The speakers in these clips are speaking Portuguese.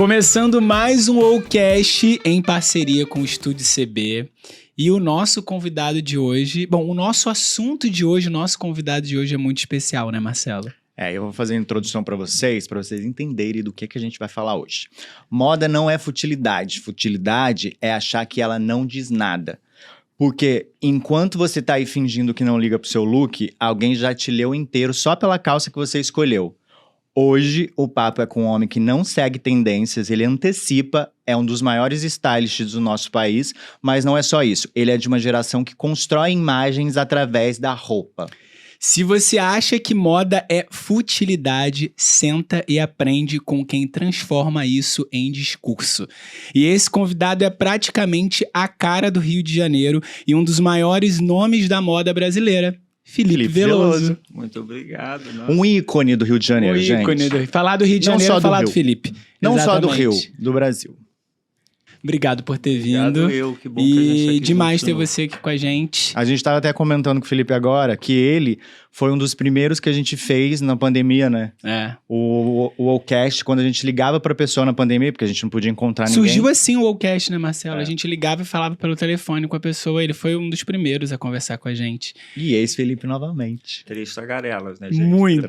Começando mais um Wowcast em parceria com o Estúdio CB. E o nosso convidado de hoje... Bom, o nosso assunto de hoje, o nosso convidado de hoje é muito especial, né, Marcelo? Eu vou fazer a introdução para vocês entenderem do que a gente vai falar hoje. Moda não é futilidade. Futilidade é achar que ela não diz nada. Porque enquanto você tá aí fingindo que não liga pro seu look, alguém já te leu inteiro só pela calça que você escolheu. Hoje, o papo é com um homem que não segue tendências, ele antecipa, é um dos maiores stylists do nosso país, mas não é só isso. Ele é de uma geração que constrói imagens através da roupa. Se você acha que moda é futilidade, senta e aprende com quem transforma isso em discurso. E esse convidado é praticamente a cara do Rio de Janeiro e um dos maiores nomes da moda brasileira. Felipe Veloso. Muito obrigado. Nossa. Um ícone do Rio de Janeiro, gente. Ícone do Rio. Falar do Rio de Janeiro é falar do Felipe. Não só do Rio, do Brasil. Obrigado por ter vindo. Que bom que a gente tá aqui demais ter você aqui com a gente. A gente estava até comentando com o Felipe agora que ele foi um dos primeiros que a gente fez na pandemia, né? O Wowcast, quando a gente ligava pra pessoa na pandemia, porque a gente não podia encontrar ninguém. Surgiu assim o Wowcast, né, Marcelo? A gente ligava e falava pelo telefone com a pessoa. Ele foi um dos primeiros a conversar com a gente. E ex-Felipe novamente. 3 tagarelas, né, gente? Muito.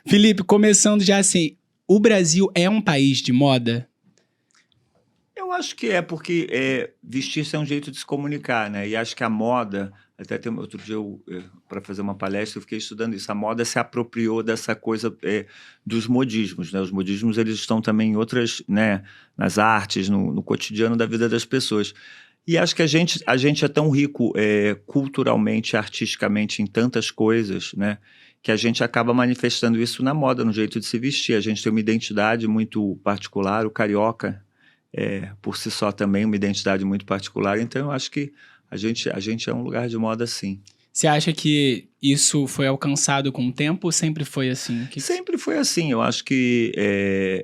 Felipe, começando já assim, o Brasil é um país de moda? Eu acho que é, porque vestir-se é um jeito de se comunicar, né? E acho que a moda, até tem, outro dia, para fazer uma palestra, eu fiquei estudando isso. A moda se apropriou dessa coisa dos modismos, né? Os modismos, eles estão também em outras, né? Nas artes, no cotidiano da vida das pessoas. E acho que a gente é tão rico culturalmente, artisticamente, em tantas coisas, né? Que a gente acaba manifestando isso na moda, no jeito de se vestir. A gente tem uma identidade muito particular, o carioca, por si só também uma identidade muito particular, então eu acho que a gente é um lugar de moda, sim. Você acha que isso foi alcançado com o tempo ou sempre foi assim? Sempre foi assim, eu acho que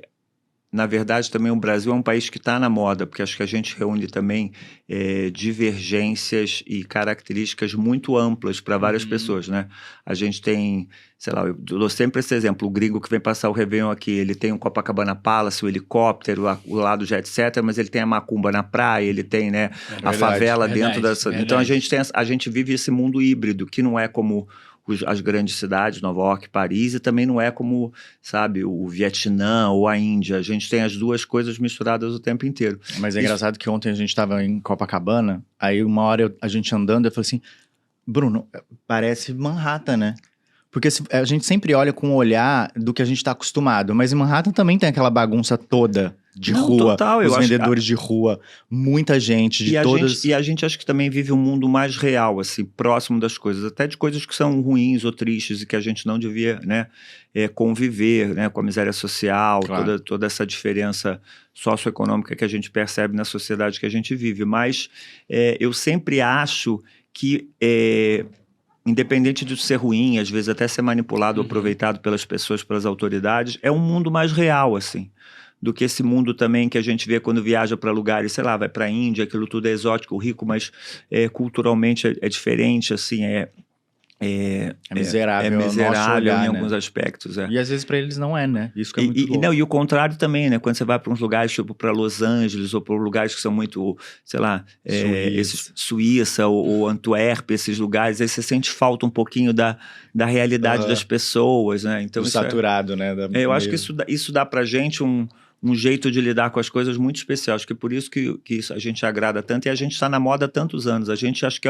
na verdade também o Brasil é um país que está na moda, porque acho que a gente reúne também divergências e características muito amplas para várias pessoas, né? A gente tem, sei lá, eu dou sempre esse exemplo, o gringo que vem passar o Réveillon aqui, ele tem um Copacabana Palace, o helicóptero, o lado jet set, mas ele tem a macumba na praia, ele tem, né, a favela dentro dessa... Verdade. Então a gente vive esse mundo híbrido, que não é como as grandes cidades, Nova York, Paris, e também não é como, sabe, o Vietnã ou a Índia. A gente tem as duas coisas misturadas o tempo inteiro. Mas é engraçado que ontem a gente estava em Copacabana, aí uma hora a gente andando, eu falei assim, Bruno, parece Manhattan, né? Porque a gente sempre olha com o olhar do que a gente está acostumado, mas em Manhattan também tem aquela bagunça toda de rua, total, os vendedores de rua, muita gente de todas... E a gente acho que também vive um mundo mais real, assim, próximo das coisas, até de coisas que são ruins ou tristes e que a gente não devia, né, conviver, né, com a miséria social, claro. toda essa diferença socioeconômica que a gente percebe na sociedade que a gente vive. Mas eu sempre acho que... independente de ser ruim, às vezes até ser manipulado ou aproveitado pelas pessoas, pelas autoridades, é um mundo mais real, assim, do que esse mundo também que a gente vê quando viaja para lugares, sei lá, vai para a Índia, aquilo tudo é exótico, rico, mas culturalmente é diferente, assim, é miserável, olhar, em alguns aspectos. E às vezes para eles não é, né? Isso que é muito louco. Não, e o contrário também, né? Quando você vai para uns lugares, tipo para Los Angeles, ou para lugares que são muito, sei lá, Suíça ou Antuérpia, esses lugares, aí você sente falta um pouquinho da realidade das pessoas, né? Então, saturado, né? Eu acho que isso dá pra gente um jeito de lidar com as coisas muito especial. Acho que por isso que a gente agrada tanto, e a gente está na moda há tantos anos. A gente acha que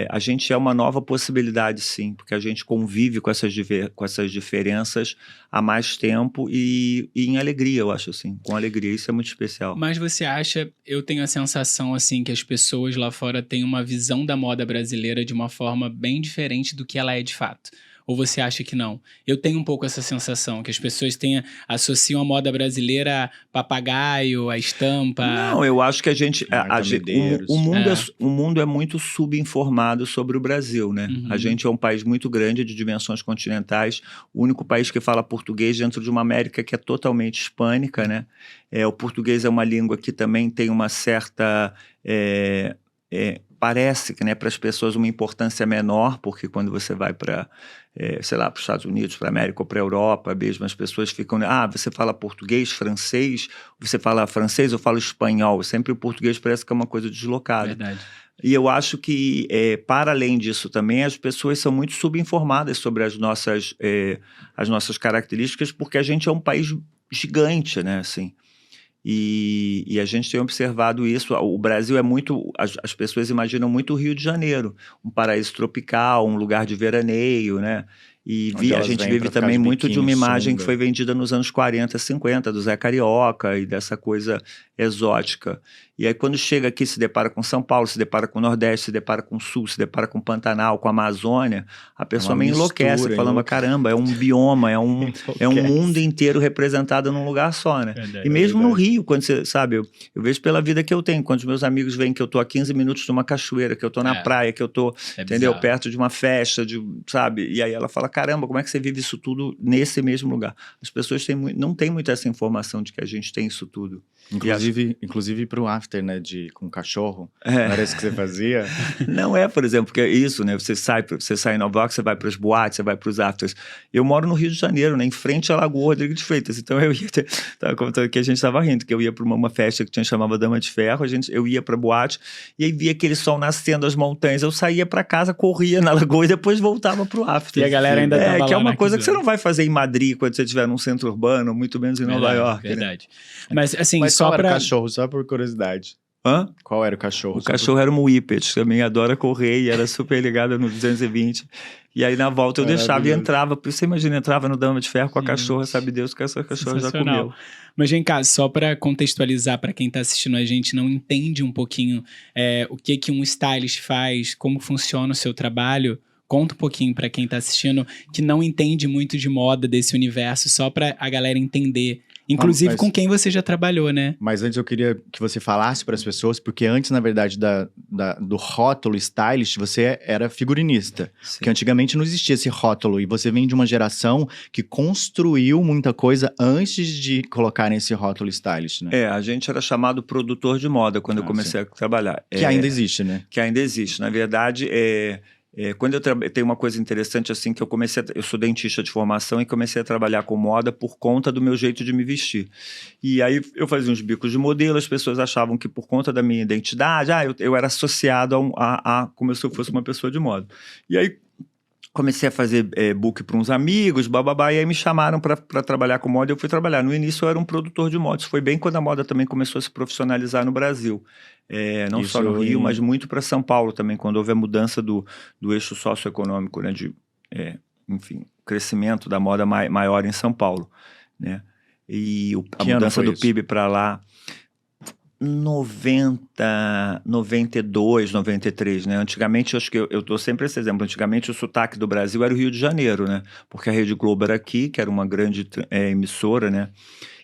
a gente é uma nova possibilidade, sim, porque a gente convive com essas diferenças há mais tempo e em alegria, eu acho, assim, com alegria, isso é muito especial. Mas você acha, eu tenho a sensação, assim, que as pessoas lá fora têm uma visão da moda brasileira de uma forma bem diferente do que ela é de fato? Ou você acha que não? Eu tenho um pouco essa sensação, que as pessoas associam a moda brasileira a papagaio, a estampa... Não, eu acho que o mundo é muito subinformado sobre o Brasil, né? A gente é um país muito grande, de dimensões continentais, o único país que fala português dentro de uma América que é totalmente hispânica, né? O português é uma língua que também tem uma certa... parece que, né, para as pessoas uma importância menor, porque quando você vai para, sei lá, para os Estados Unidos, para a América ou para a Europa mesmo, as pessoas ficam, você fala português, francês, você fala francês ou fala espanhol, sempre o português parece que é uma coisa deslocada. Verdade. E eu acho que, para além disso também, as pessoas são muito subinformadas sobre as nossas características, porque a gente é um país gigante, né, assim. E a gente tem observado isso. O Brasil é muito... As pessoas imaginam muito o Rio de Janeiro, um paraíso tropical, um lugar de veraneio, né? E a gente vive também muito de uma imagem que foi vendida nos anos 40, 50, do Zé Carioca e dessa coisa exótica. E aí quando chega aqui, se depara com São Paulo, se depara com o Nordeste, se depara com o Sul, se depara com o Pantanal, com a Amazônia, a pessoa meio enlouquece, falando, caramba, é um bioma, é um mundo inteiro representado num lugar só, né? Verdade, e mesmo no Rio, quando você, sabe, eu vejo pela vida que eu tenho, quando os meus amigos veem que eu tô a 15 minutos de uma cachoeira, que eu tô na praia, que eu tô, entendeu, bizarro. perto de uma festa, sabe? E aí ela fala, caramba, como é que você vive isso tudo nesse mesmo lugar? As pessoas não têm muito essa informação de que a gente tem isso tudo. Inclusive pro after, né, com cachorro, não era isso que você fazia? Não é, por exemplo, porque é isso, né, você sai em Nova York, você vai para as boates, você vai para os afters. Eu moro no Rio de Janeiro, né, em frente à Lagoa Rodrigo de Freitas, então eu ia, tava contando que a gente estava rindo, que eu ia para uma festa que chamava Dama de Ferro, eu ia para boate, e aí via aquele sol nascendo, as montanhas, eu saía para casa, corria na Lagoa e depois voltava pro after. E a galera ainda tava lá. Que é uma coisa que você não vai fazer em Madrid quando você estiver num centro urbano, muito menos em Nova York. Verdade. Né? Mas assim, qual era o cachorro, só por curiosidade? Hã? Qual era o cachorro? O cachorro era um Whippet, também adora correr e era super ligado no 220. E aí na volta eu deixava e entrava. Você imagina, entrava no Dama de Ferro com a cachorra, sabe Deus que essa cachorra já comeu. Mas vem cá, só para contextualizar para quem tá assistindo a gente, não entende um pouquinho o que um stylist faz, como funciona o seu trabalho. Conta um pouquinho para quem tá assistindo que não entende muito de moda desse universo, só para a galera entender. Inclusive com quem você já trabalhou, né? Mas antes eu queria que você falasse para as pessoas, porque antes, na verdade, do rótulo stylist, você era figurinista. Sim. Porque antigamente não existia esse rótulo, e você vem de uma geração que construiu muita coisa antes de colocarem esse rótulo stylist, né? A gente era chamado produtor de moda quando eu comecei a trabalhar. Que ainda existe, né? Que ainda existe. Na verdade, quando tem uma coisa interessante assim, que eu sou dentista de formação e comecei a trabalhar com moda por conta do meu jeito de me vestir. E aí eu fazia uns bicos de modelo, as pessoas achavam que por conta da minha identidade, eu era associado como se eu fosse uma pessoa de moda. E aí comecei a fazer book para uns amigos, bababá, e aí me chamaram para trabalhar com moda e eu fui trabalhar. No início eu era um produtor de moda, isso foi bem quando a moda também começou a se profissionalizar no Brasil. Não só no Rio, mas muito para São Paulo também, quando houve a mudança do eixo socioeconômico, né, enfim, crescimento da moda maior em São Paulo, né? E a mudança do PIB para lá, 90, 92, 93, né? Antigamente, acho que eu dou sempre esse exemplo, antigamente o sotaque do Brasil era o Rio de Janeiro, né? Porque a Rede Globo era aqui, que era uma grande emissora, né?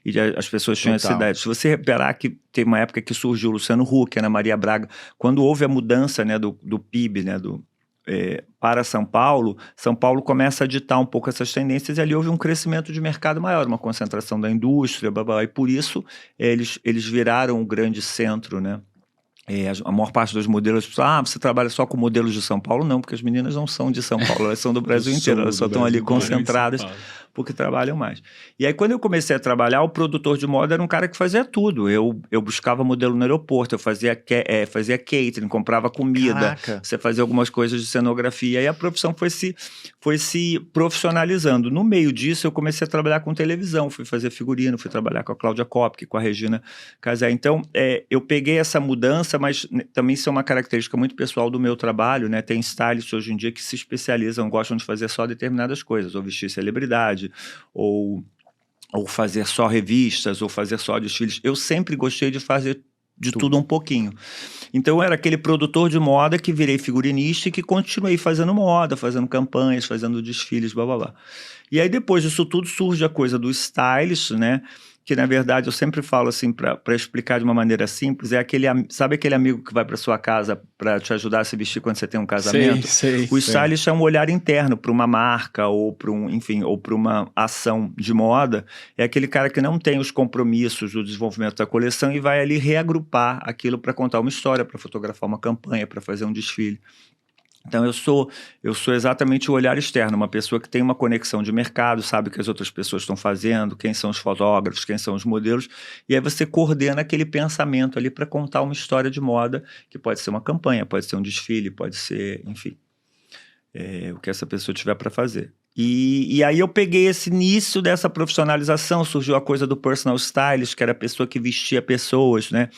E as pessoas tinham essa ideia. Se você reparar que tem uma época que surgiu o Luciano Huck, Ana Maria Braga, quando houve a mudança, né, do PIB, né, para São Paulo começa a ditar um pouco essas tendências e ali houve um crescimento de mercado maior, uma concentração da indústria, blá, blá, e por isso eles viraram um grande centro, né? A maior parte dos modelos, você trabalha só com modelos de São Paulo? Não, porque as meninas não são de São Paulo, elas são do Brasil inteiro, elas só estão ali concentradas porque trabalham mais. E aí quando eu comecei a trabalhar, o produtor de moda era um cara que fazia tudo. Eu buscava modelo no aeroporto, eu fazia catering, comprava comida, Caraca. Você fazia algumas coisas de cenografia, e a profissão foi se profissionalizando. No meio disso, eu comecei a trabalhar com televisão, fui fazer figurino, fui trabalhar com a Cláudia Kopke, com a Regina Casé. Então, eu peguei essa mudança, mas também isso é uma característica muito pessoal do meu trabalho, né? Tem stylists hoje em dia que se especializam, gostam de fazer só determinadas coisas, ou vestir celebridade, ou fazer só revistas, ou fazer só desfiles. Eu sempre gostei de fazer de tudo um pouquinho. Então, eu era aquele produtor de moda que virei figurinista e que continuei fazendo moda, fazendo campanhas, fazendo desfiles, blá, blá, blá. E aí, depois disso tudo, surge a coisa do stylist, né? que na verdade eu sempre falo assim, para explicar de uma maneira simples, sabe aquele amigo que vai para sua casa para te ajudar a se vestir quando você tem um casamento? O stylist é um olhar interno para uma marca ou para ou para uma ação de moda. É aquele cara que não tem os compromissos do desenvolvimento da coleção e vai ali reagrupar aquilo para contar uma história, para fotografar uma campanha, para fazer um desfile. Então eu sou exatamente o olhar externo, uma pessoa que tem uma conexão de mercado, sabe o que as outras pessoas estão fazendo, quem são os fotógrafos, quem são os modelos, e aí você coordena aquele pensamento ali para contar uma história de moda, que pode ser uma campanha, pode ser um desfile, pode ser, enfim, o que essa pessoa tiver para fazer. E aí eu peguei esse início dessa profissionalização, surgiu a coisa do personal stylist, que era a pessoa que vestia pessoas, né?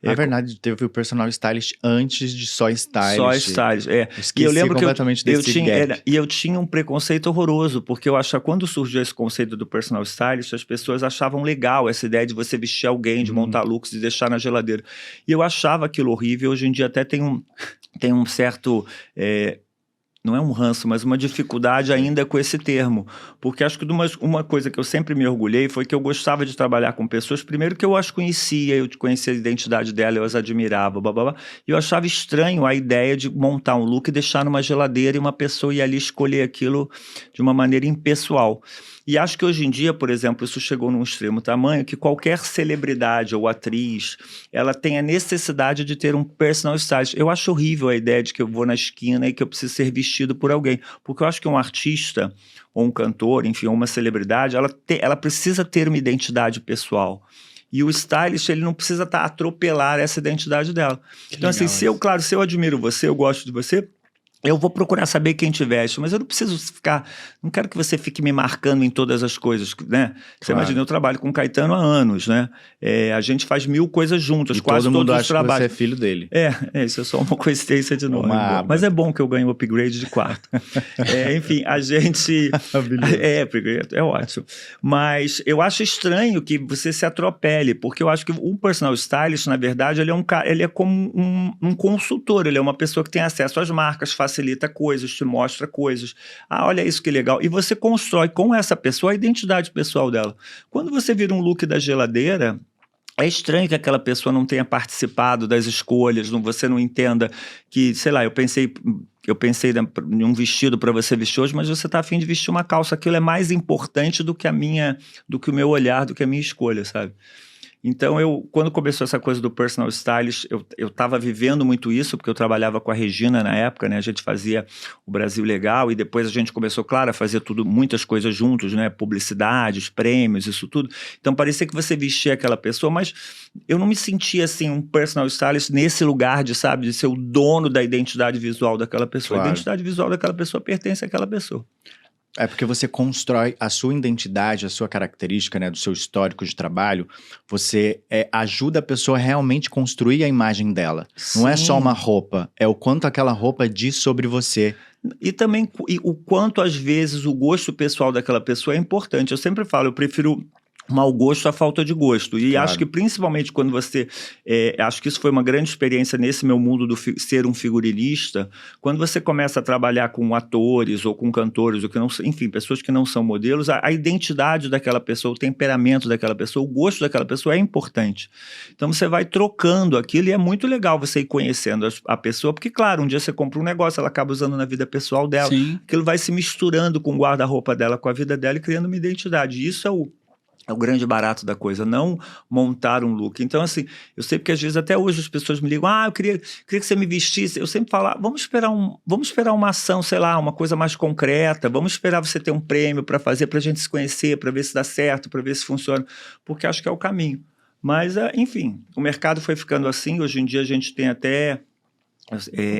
Na verdade, teve o personal stylist antes de só stylist. Só stylist, Esqueci, e eu lembro completamente que eu tinha um preconceito horroroso, porque eu acho que quando surgiu esse conceito do personal stylist, as pessoas achavam legal essa ideia de você vestir alguém, de montar looks e deixar na geladeira. E eu achava aquilo horrível, hoje em dia até tem um certo... não é um ranço, mas uma dificuldade ainda com esse termo. Porque acho que uma coisa que eu sempre me orgulhei foi que eu gostava de trabalhar com pessoas, primeiro que eu as conhecia, eu conhecia a identidade dela, eu as admirava, e eu achava estranho a ideia de montar um look e deixar numa geladeira e uma pessoa ir ali escolher aquilo de uma maneira impessoal. E acho que hoje em dia, por exemplo, isso chegou num extremo tamanho que qualquer celebridade ou atriz, ela tem a necessidade de ter um personal stylist. Eu acho horrível a ideia de que eu vou na esquina e que eu preciso ser vestido por alguém. Porque eu acho que um artista, ou um cantor, enfim, ou uma celebridade, ela precisa ter uma identidade pessoal. E o stylist, ele não precisa atropelar essa identidade dela. Então, assim, se eu admiro você, eu gosto de você, eu vou procurar saber quem te veste, mas eu não preciso não quero que você fique me marcando em todas as coisas, né? Você imagina, eu trabalho com o Caetano há anos, né? A gente faz 1000 coisas juntas, quase todo mundo todos os acha trabalhos. Que você é filho dele. Isso é só uma coincidência de nome. Mas é bom que eu ganhe um upgrade de quarto. Enfim, a gente... é ótimo. Mas eu acho estranho que você se atropele, porque eu acho que o personal stylist, na verdade, ele é como um consultor, ele é uma pessoa que tem acesso às marcas, facilita coisas, te mostra coisas. Olha isso que legal. E você constrói com essa pessoa a identidade pessoal dela. Quando você vira um look da geladeira, é estranho que aquela pessoa não tenha participado das escolhas, você não entenda que, sei lá, eu pensei em um vestido para você vestir hoje, mas você está a fim de vestir uma calça. Aquilo é mais importante do que o meu olhar, do que a minha escolha, sabe? Então, quando começou essa coisa do personal stylist, eu estava vivendo muito isso, porque eu trabalhava com a Regina na época, né? A gente fazia o Brasil Legal e depois a gente começou, claro, a fazer muitas coisas juntos, né? Publicidades, prêmios, isso tudo. Então, parecia que você vestia aquela pessoa, mas eu não me sentia, assim, um personal stylist nesse lugar de ser o dono da identidade visual daquela pessoa. Claro. A identidade visual daquela pessoa pertence àquela pessoa. É porque você constrói a sua identidade, a sua característica, né, do seu histórico de trabalho, você ajuda a pessoa a realmente construir a imagem dela. Sim. Não é só uma roupa, é o quanto aquela roupa diz sobre você. E também o quanto, às vezes, o gosto pessoal daquela pessoa é importante. Eu sempre falo, eu prefiro mau gosto à falta de gosto. E acho que principalmente quando você... acho que isso foi uma grande experiência nesse meu mundo do ser um figurinista. Quando você começa a trabalhar com atores ou com cantores, ou que não, enfim, pessoas que não são modelos, a identidade daquela pessoa, o temperamento daquela pessoa, o gosto daquela pessoa é importante. Então você vai trocando aquilo e é muito legal você ir conhecendo a pessoa, porque claro, um dia você compra um negócio, ela acaba usando na vida pessoal dela. Sim. Aquilo vai se misturando com o guarda-roupa dela, com a vida dela e criando uma identidade. E isso é o grande barato da coisa, não montar um look. Então, assim, eu sei porque às vezes até hoje as pessoas me ligam, eu queria que você me vestisse. Eu sempre falo, vamos esperar uma ação, sei lá, uma coisa mais concreta, vamos esperar você ter um prêmio para fazer, para a gente se conhecer, para ver se dá certo, para ver se funciona, porque acho que é o caminho. Mas, enfim, o mercado foi ficando assim, hoje em dia a gente tem até...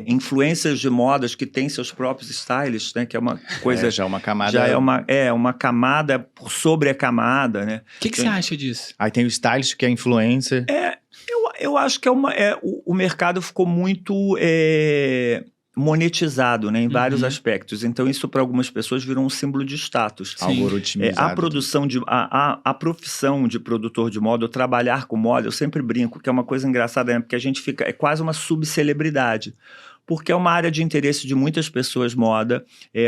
influências de modas que têm seus próprios stylists, né? Que é uma coisa... já é uma camada... Já é uma camada sobre a camada, né? O que você acha disso? Aí tem o stylist que é influencer. Eu acho que o mercado ficou muito... monetizado, né, em vários aspectos. Então, isso para algumas pessoas virou um símbolo de status. Algoritmizado. A profissão de produtor de moda, ou trabalhar com moda, eu sempre brinco que é uma coisa engraçada, né, porque a gente fica... É quase uma subcelebridade. porque é uma área de interesse de muitas pessoas, moda.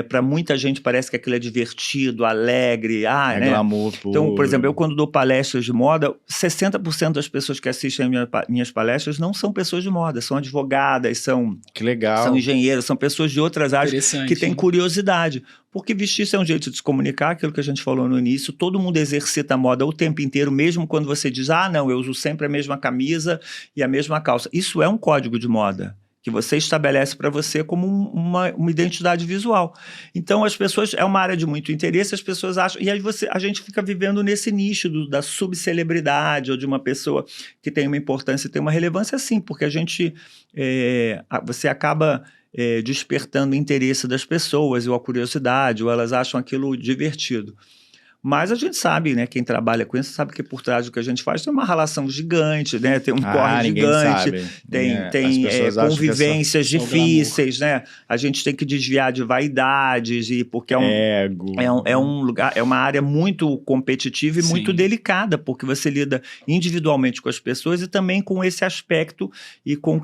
Para muita gente parece que aquilo é divertido, alegre, É né? glamour Então, por puro. exemplo, eu quando dou palestras de moda, 60% das pessoas que assistem minhas palestras não são pessoas de moda, são advogadas, são Que legal. são engenheiros, são pessoas de outras áreas Interessante. que têm curiosidade. Porque vestir-se é um jeito de se comunicar, aquilo que a gente falou no início, todo mundo exercita a moda o tempo inteiro, mesmo quando você diz, não, eu uso sempre a mesma camisa e a mesma calça. Isso é um código de moda que você estabelece para você como uma identidade visual. Então, as pessoas, é uma área de muito interesse, as pessoas acham, e aí a gente fica vivendo nesse nicho da subcelebridade, ou de uma pessoa que tem uma importância e tem uma relevância, sim, porque você acaba despertando o interesse das pessoas, ou a curiosidade, ou elas acham aquilo divertido. Mas a gente sabe, né, quem trabalha com isso sabe que por trás do que a gente faz tem uma relação gigante, né, tem um corre gigante, tem convivências difíceis, né, a gente tem que desviar de vaidades, porque ego. É um lugar, é uma área muito competitiva e Sim. muito delicada, porque você lida individualmente com as pessoas e também com esse aspecto e com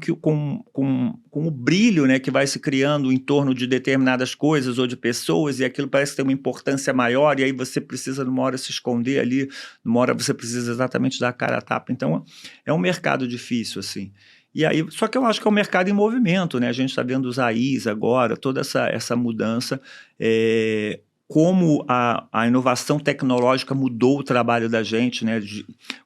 o brilho, né, que vai se criando em torno de determinadas coisas ou de pessoas, e aquilo parece ter uma importância maior, e aí você precisa numa hora se esconder ali, numa hora você precisa exatamente dar a cara a tapa. Então é um mercado difícil, assim. E aí, só que eu acho que é um mercado em movimento, né? A gente está vendo os AIs agora, toda essa mudança, como a inovação tecnológica mudou o trabalho da gente, né?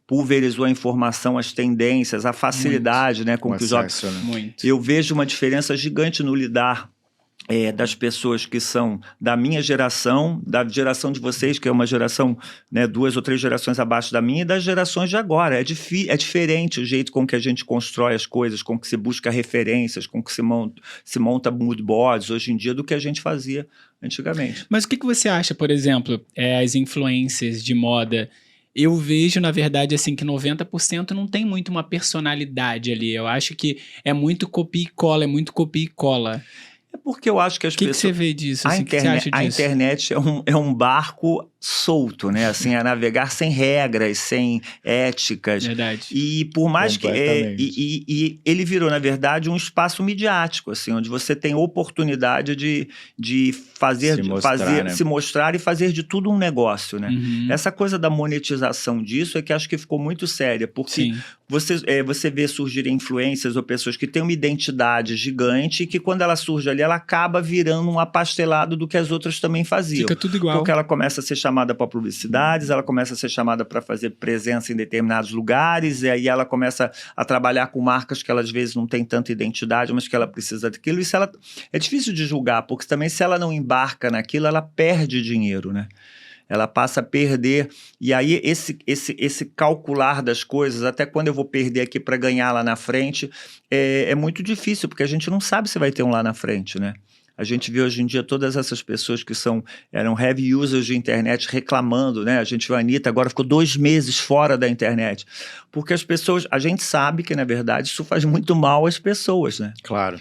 Pulverizou a informação, as tendências, a facilidade, né? Com que os jovens... Muito. Eu vejo uma diferença gigante no lidar das pessoas que são da minha geração, da geração de vocês, que é uma geração, né, 2 ou 3 gerações abaixo da minha, e das gerações de agora. É diferente o jeito com que a gente constrói as coisas, com que se busca referências, com que se monta mood boards hoje em dia, do que a gente fazia antigamente. Mas o que você acha, por exemplo, as influências de moda? Eu vejo, na verdade, assim, que 90% não tem muito uma personalidade ali. Eu acho que é muito copia e cola, É porque eu acho que as pessoas... O que você vê disso? Assim, que você acha disso? A internet é um barco solto, né? Assim, a navegar sem regras, sem éticas. Verdade. E por mais que... E ele virou, na verdade, um espaço midiático, assim, onde você tem oportunidade de se mostrar e fazer de tudo um negócio, né? Uhum. Essa coisa da monetização disso é que acho que ficou muito séria, porque você vê surgirem influências ou pessoas que têm uma identidade gigante e que quando ela surge ali, ela acaba virando um apastelado do que as outras também faziam. Fica tudo igual. Porque ela começa a ser chamada para publicidades, ela começa a ser chamada para fazer presença em determinados lugares, e aí ela começa a trabalhar com marcas que ela às vezes não tem tanta identidade, mas que ela precisa daquilo. Isso é difícil de julgar, porque também se ela não embarca naquilo, ela perde dinheiro, né? Ela passa a perder, e aí esse calcular das coisas, até quando eu vou perder aqui para ganhar lá na frente, é muito difícil, porque a gente não sabe se vai ter um lá na frente, né? A gente vê hoje em dia todas essas pessoas que eram heavy users de internet reclamando, né? A gente viu a Anitta, agora ficou 2 meses fora da internet, porque a gente sabe que, na verdade, isso faz muito mal às pessoas, né? Claro.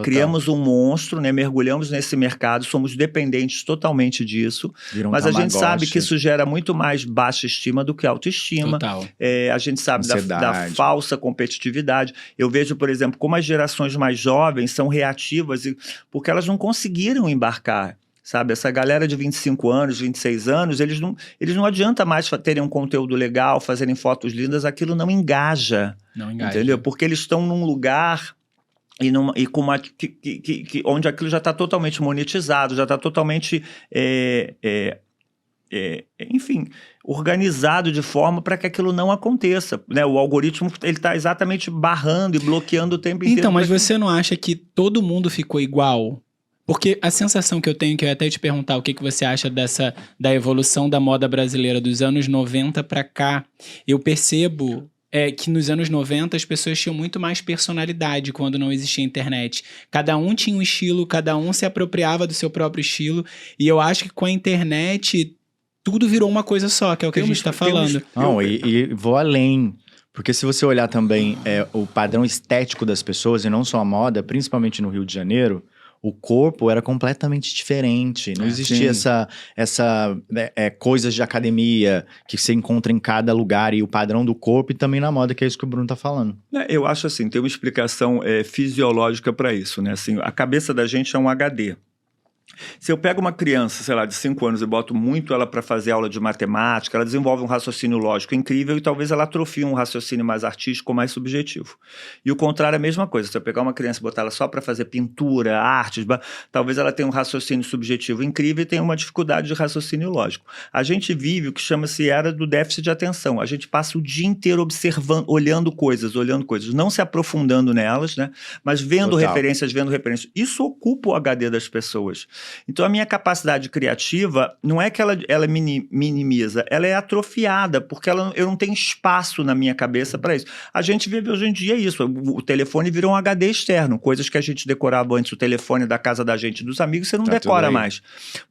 Criamos um monstro, né? Mergulhamos nesse mercado, somos dependentes totalmente disso, mas a gente sabe que isso gera muito mais baixa estima do que autoestima. Total. A gente sabe da falsa competitividade. Eu vejo, por exemplo, como as gerações mais jovens são reativas porque elas não conseguiram embarcar. Sabe, essa galera de 25 anos, 26 anos, eles não adianta mais terem um conteúdo legal, fazerem fotos lindas, aquilo não engaja. Não engaja. Entendeu? Porque eles estão num lugar... onde aquilo já está totalmente monetizado, já está totalmente, enfim, organizado de forma para que aquilo não aconteça, né? O algoritmo está exatamente barrando e bloqueando o tempo inteiro. Então, mas você não acha que todo mundo ficou igual? Porque a sensação que eu tenho, que eu ia até te perguntar o que você acha da evolução da moda brasileira dos anos 90 para cá, eu percebo... que nos anos 90 as pessoas tinham muito mais personalidade quando não existia internet. Cada um tinha um estilo, cada um se apropriava do seu próprio estilo, e eu acho que com a internet tudo virou uma coisa só, que é o que a gente está falando. Não, e vou além, porque se você olhar também o padrão estético das pessoas, e não só a moda, principalmente no Rio de Janeiro, o corpo era completamente diferente. Não existia coisas de academia que você encontra em cada lugar e o padrão do corpo e também na moda, que é isso que o Bruno tá falando. Eu acho assim, tem uma explicação fisiológica para isso, né? Assim, a cabeça da gente é um HD. Se eu pego uma criança, sei lá, de 5 anos e boto muito ela para fazer aula de matemática, ela desenvolve um raciocínio lógico incrível e talvez ela atrofie um raciocínio mais artístico, mais subjetivo. E o contrário é a mesma coisa. Se eu pegar uma criança e botar ela só para fazer pintura, artes, talvez ela tenha um raciocínio subjetivo incrível e tenha uma dificuldade de raciocínio lógico. A gente vive o que chama-se era do déficit de atenção. A gente passa o dia inteiro observando, olhando coisas, não se aprofundando nelas, né? Mas vendo referências. Isso ocupa o HD das pessoas. Então, a minha capacidade criativa não é que ela minimiza, ela é atrofiada, porque eu não tenho espaço na minha cabeça para isso. A gente vive hoje em dia isso, o telefone virou um HD externo, coisas que a gente decorava antes, o telefone da casa da gente, dos amigos, você não decora mais.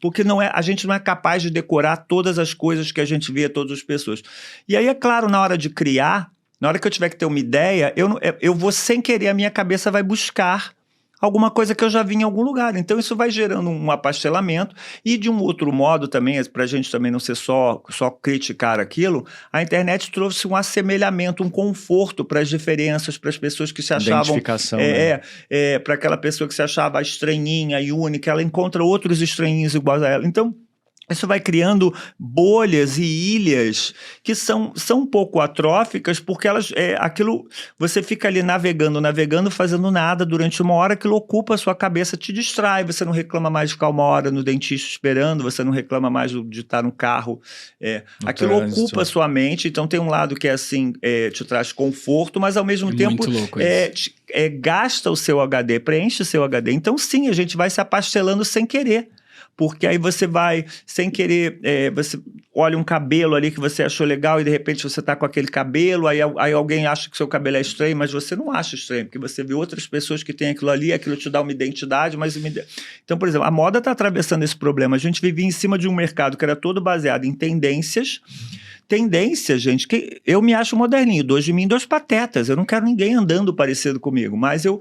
Porque a gente não é capaz de decorar todas as coisas que a gente vê, todas as pessoas. E aí, é claro, na hora de criar, na hora que eu tiver que ter uma ideia, eu vou sem querer, a minha cabeça vai buscar alguma coisa que eu já vi em algum lugar. Então, isso vai gerando um apastelamento. E, de um outro modo também, para a gente também não ser só criticar aquilo, a internet trouxe um assemelhamento, um conforto para as diferenças, para as pessoas que se achavam... Identificação, para aquela pessoa que se achava estranhinha e única, ela encontra outros estranhinhos iguais a ela. Então, isso vai criando bolhas e ilhas que são um pouco atróficas, porque aquilo, você fica ali navegando, fazendo nada durante uma hora, aquilo ocupa a sua cabeça, te distrai, você não reclama mais de ficar uma hora no dentista esperando, você não reclama mais de estar no carro, aquilo trânsito. Ocupa a sua mente, então tem um lado que é assim, te traz conforto, mas ao mesmo tempo gasta o seu HD, preenche o seu HD, então sim, a gente vai se apastelando sem querer. Porque aí você vai, sem querer, você olha um cabelo ali que você achou legal e de repente você está com aquele cabelo, aí alguém acha que seu cabelo é estranho, mas você não acha estranho, porque você vê outras pessoas que têm aquilo ali, aquilo te dá uma identidade, Então, por exemplo, a moda está atravessando esse problema. A gente vivia em cima de um mercado que era todo baseado em tendências, gente, que eu me acho moderninho, dois de mim, dois patetas, eu não quero ninguém andando parecido comigo, mas eu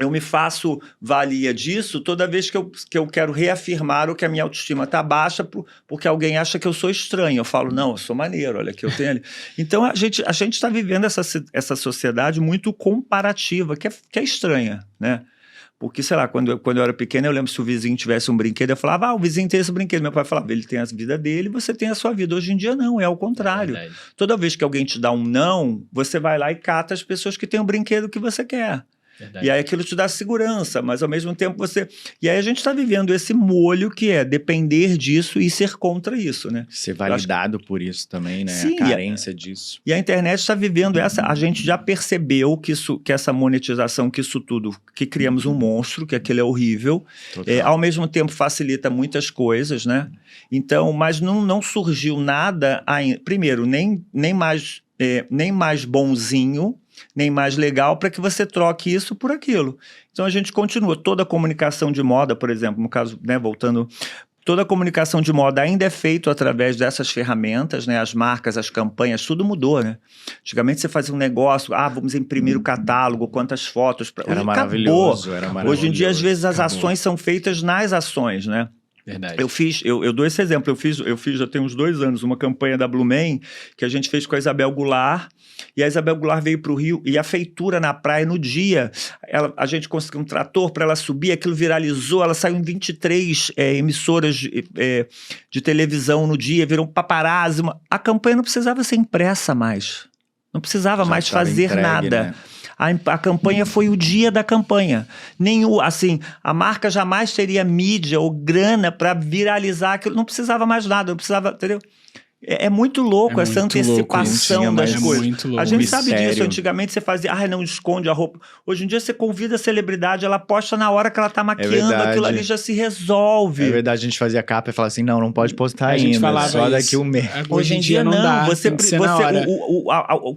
me faço valia disso toda vez que eu quero reafirmar o que a minha autoestima está baixa porque alguém acha que eu sou estranho. Eu falo, não, eu sou maneiro, olha que eu tenho ali. Então, a gente está vivendo essa sociedade muito comparativa, que é estranha, né? Porque, sei lá, quando eu era pequeno, eu lembro se o vizinho tivesse um brinquedo, eu falava, o vizinho tem esse brinquedo. Meu pai falava, ele tem a vida dele, você tem a sua vida. Hoje em dia, não, é ao contrário. Toda vez que alguém te dá um não, você vai lá e cata as pessoas que têm o brinquedo que você quer. Verdade. E aí aquilo te dá segurança, mas ao mesmo tempo você... E aí a gente está vivendo esse molho que é depender disso e ser contra isso, né? Ser validado por isso também, né? Sim, a carência disso. E a internet está vivendo essa... A gente já percebeu que essa monetização, que isso tudo, que criamos um monstro, que aquilo é horrível, ao mesmo tempo facilita muitas coisas, né? Então, mas não surgiu nada ainda. Primeiro, nem mais bonzinho, nem mais legal para que você troque isso por aquilo. Então a gente continua. Toda a comunicação de moda, por exemplo, no caso, né, voltando, toda a comunicação de moda ainda é feita através dessas ferramentas, né, as marcas, as campanhas, tudo mudou, né? Antigamente você fazia um negócio, vamos imprimir o catálogo, quantas fotos... Era maravilhoso, era maravilhoso. Hoje em dia, às vezes, as ações são feitas nas ações, né? Verdade. Eu dou esse exemplo, eu fiz já tem uns 2 anos uma campanha da Blumen que a gente fez com a Isabel Goulart, e a Isabel Goulart veio para o Rio e a feitura na praia no dia, a gente conseguiu um trator para ela subir, aquilo viralizou, ela saiu em 23 emissoras de televisão no dia, virou um paparazzi, a campanha não precisava ser impressa mais, não precisava mais fazer entregue, nada, né? A campanha foi o dia da campanha. A marca jamais teria mídia ou grana para viralizar aquilo. Não precisava mais nada, não precisava, entendeu? É muito louco essa antecipação das coisas. A gente sabe disso. Antigamente você fazia, não esconde a roupa. Hoje em dia você convida a celebridade, ela posta na hora que ela tá maquiando, aquilo ali já se resolve. É verdade, a gente fazia capa e falava assim, não pode postar ainda. A gente falava só daqui um mês. Hoje em dia não dá,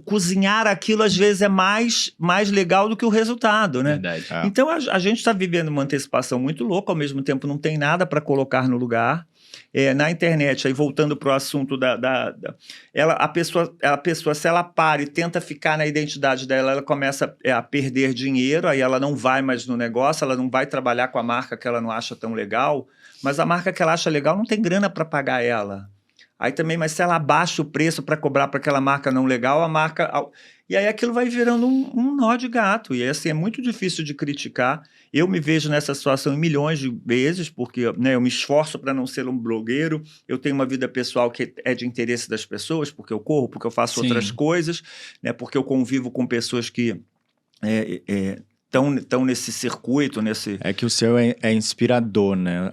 cozinhar aquilo às vezes é mais legal do que o resultado, né? Verdade. Então a gente está vivendo uma antecipação muito louca, ao mesmo tempo não tem nada para colocar no lugar. na internet, aí voltando para o assunto a pessoa, se ela para e tenta ficar na identidade dela, ela começa a perder dinheiro, aí ela não vai mais no negócio, ela não vai trabalhar com a marca que ela não acha tão legal, mas a marca que ela acha legal não tem grana para pagar ela. Aí também, mas se ela abaixa o preço para cobrar para aquela marca não legal, a marca... E aí aquilo vai virando um nó de gato. E assim, é muito difícil de criticar. Eu me vejo nessa situação em milhões de vezes, porque, né, eu me esforço para não ser um blogueiro. Eu tenho uma vida pessoal que é de interesse das pessoas, porque eu corro, porque eu faço outras coisas, né, porque eu convivo com pessoas que... Estão nesse circuito, nesse... É que o seu é inspirador, né?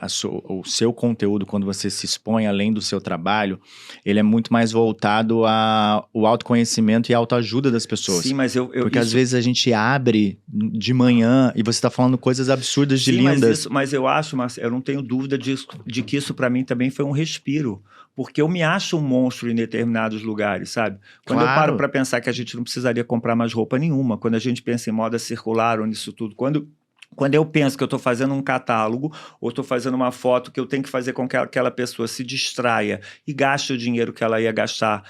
O seu conteúdo, quando você se expõe além do seu trabalho, ele é muito mais voltado ao autoconhecimento e autoajuda das pessoas. Sim, mas Porque às vezes a gente abre de manhã e você está falando coisas absurdas de lindas. Mas eu acho, Marcelo, eu não tenho dúvida de que isso para mim também foi um respiro. Porque eu me acho um monstro em determinados lugares, sabe? Quando eu paro para pensar que a gente não precisaria comprar mais roupa nenhuma, quando a gente pensa em moda circular ou nisso tudo, quando eu penso que eu estou fazendo um catálogo ou estou fazendo uma foto que eu tenho que fazer com que aquela pessoa se distraia e gaste o dinheiro que ela ia gastar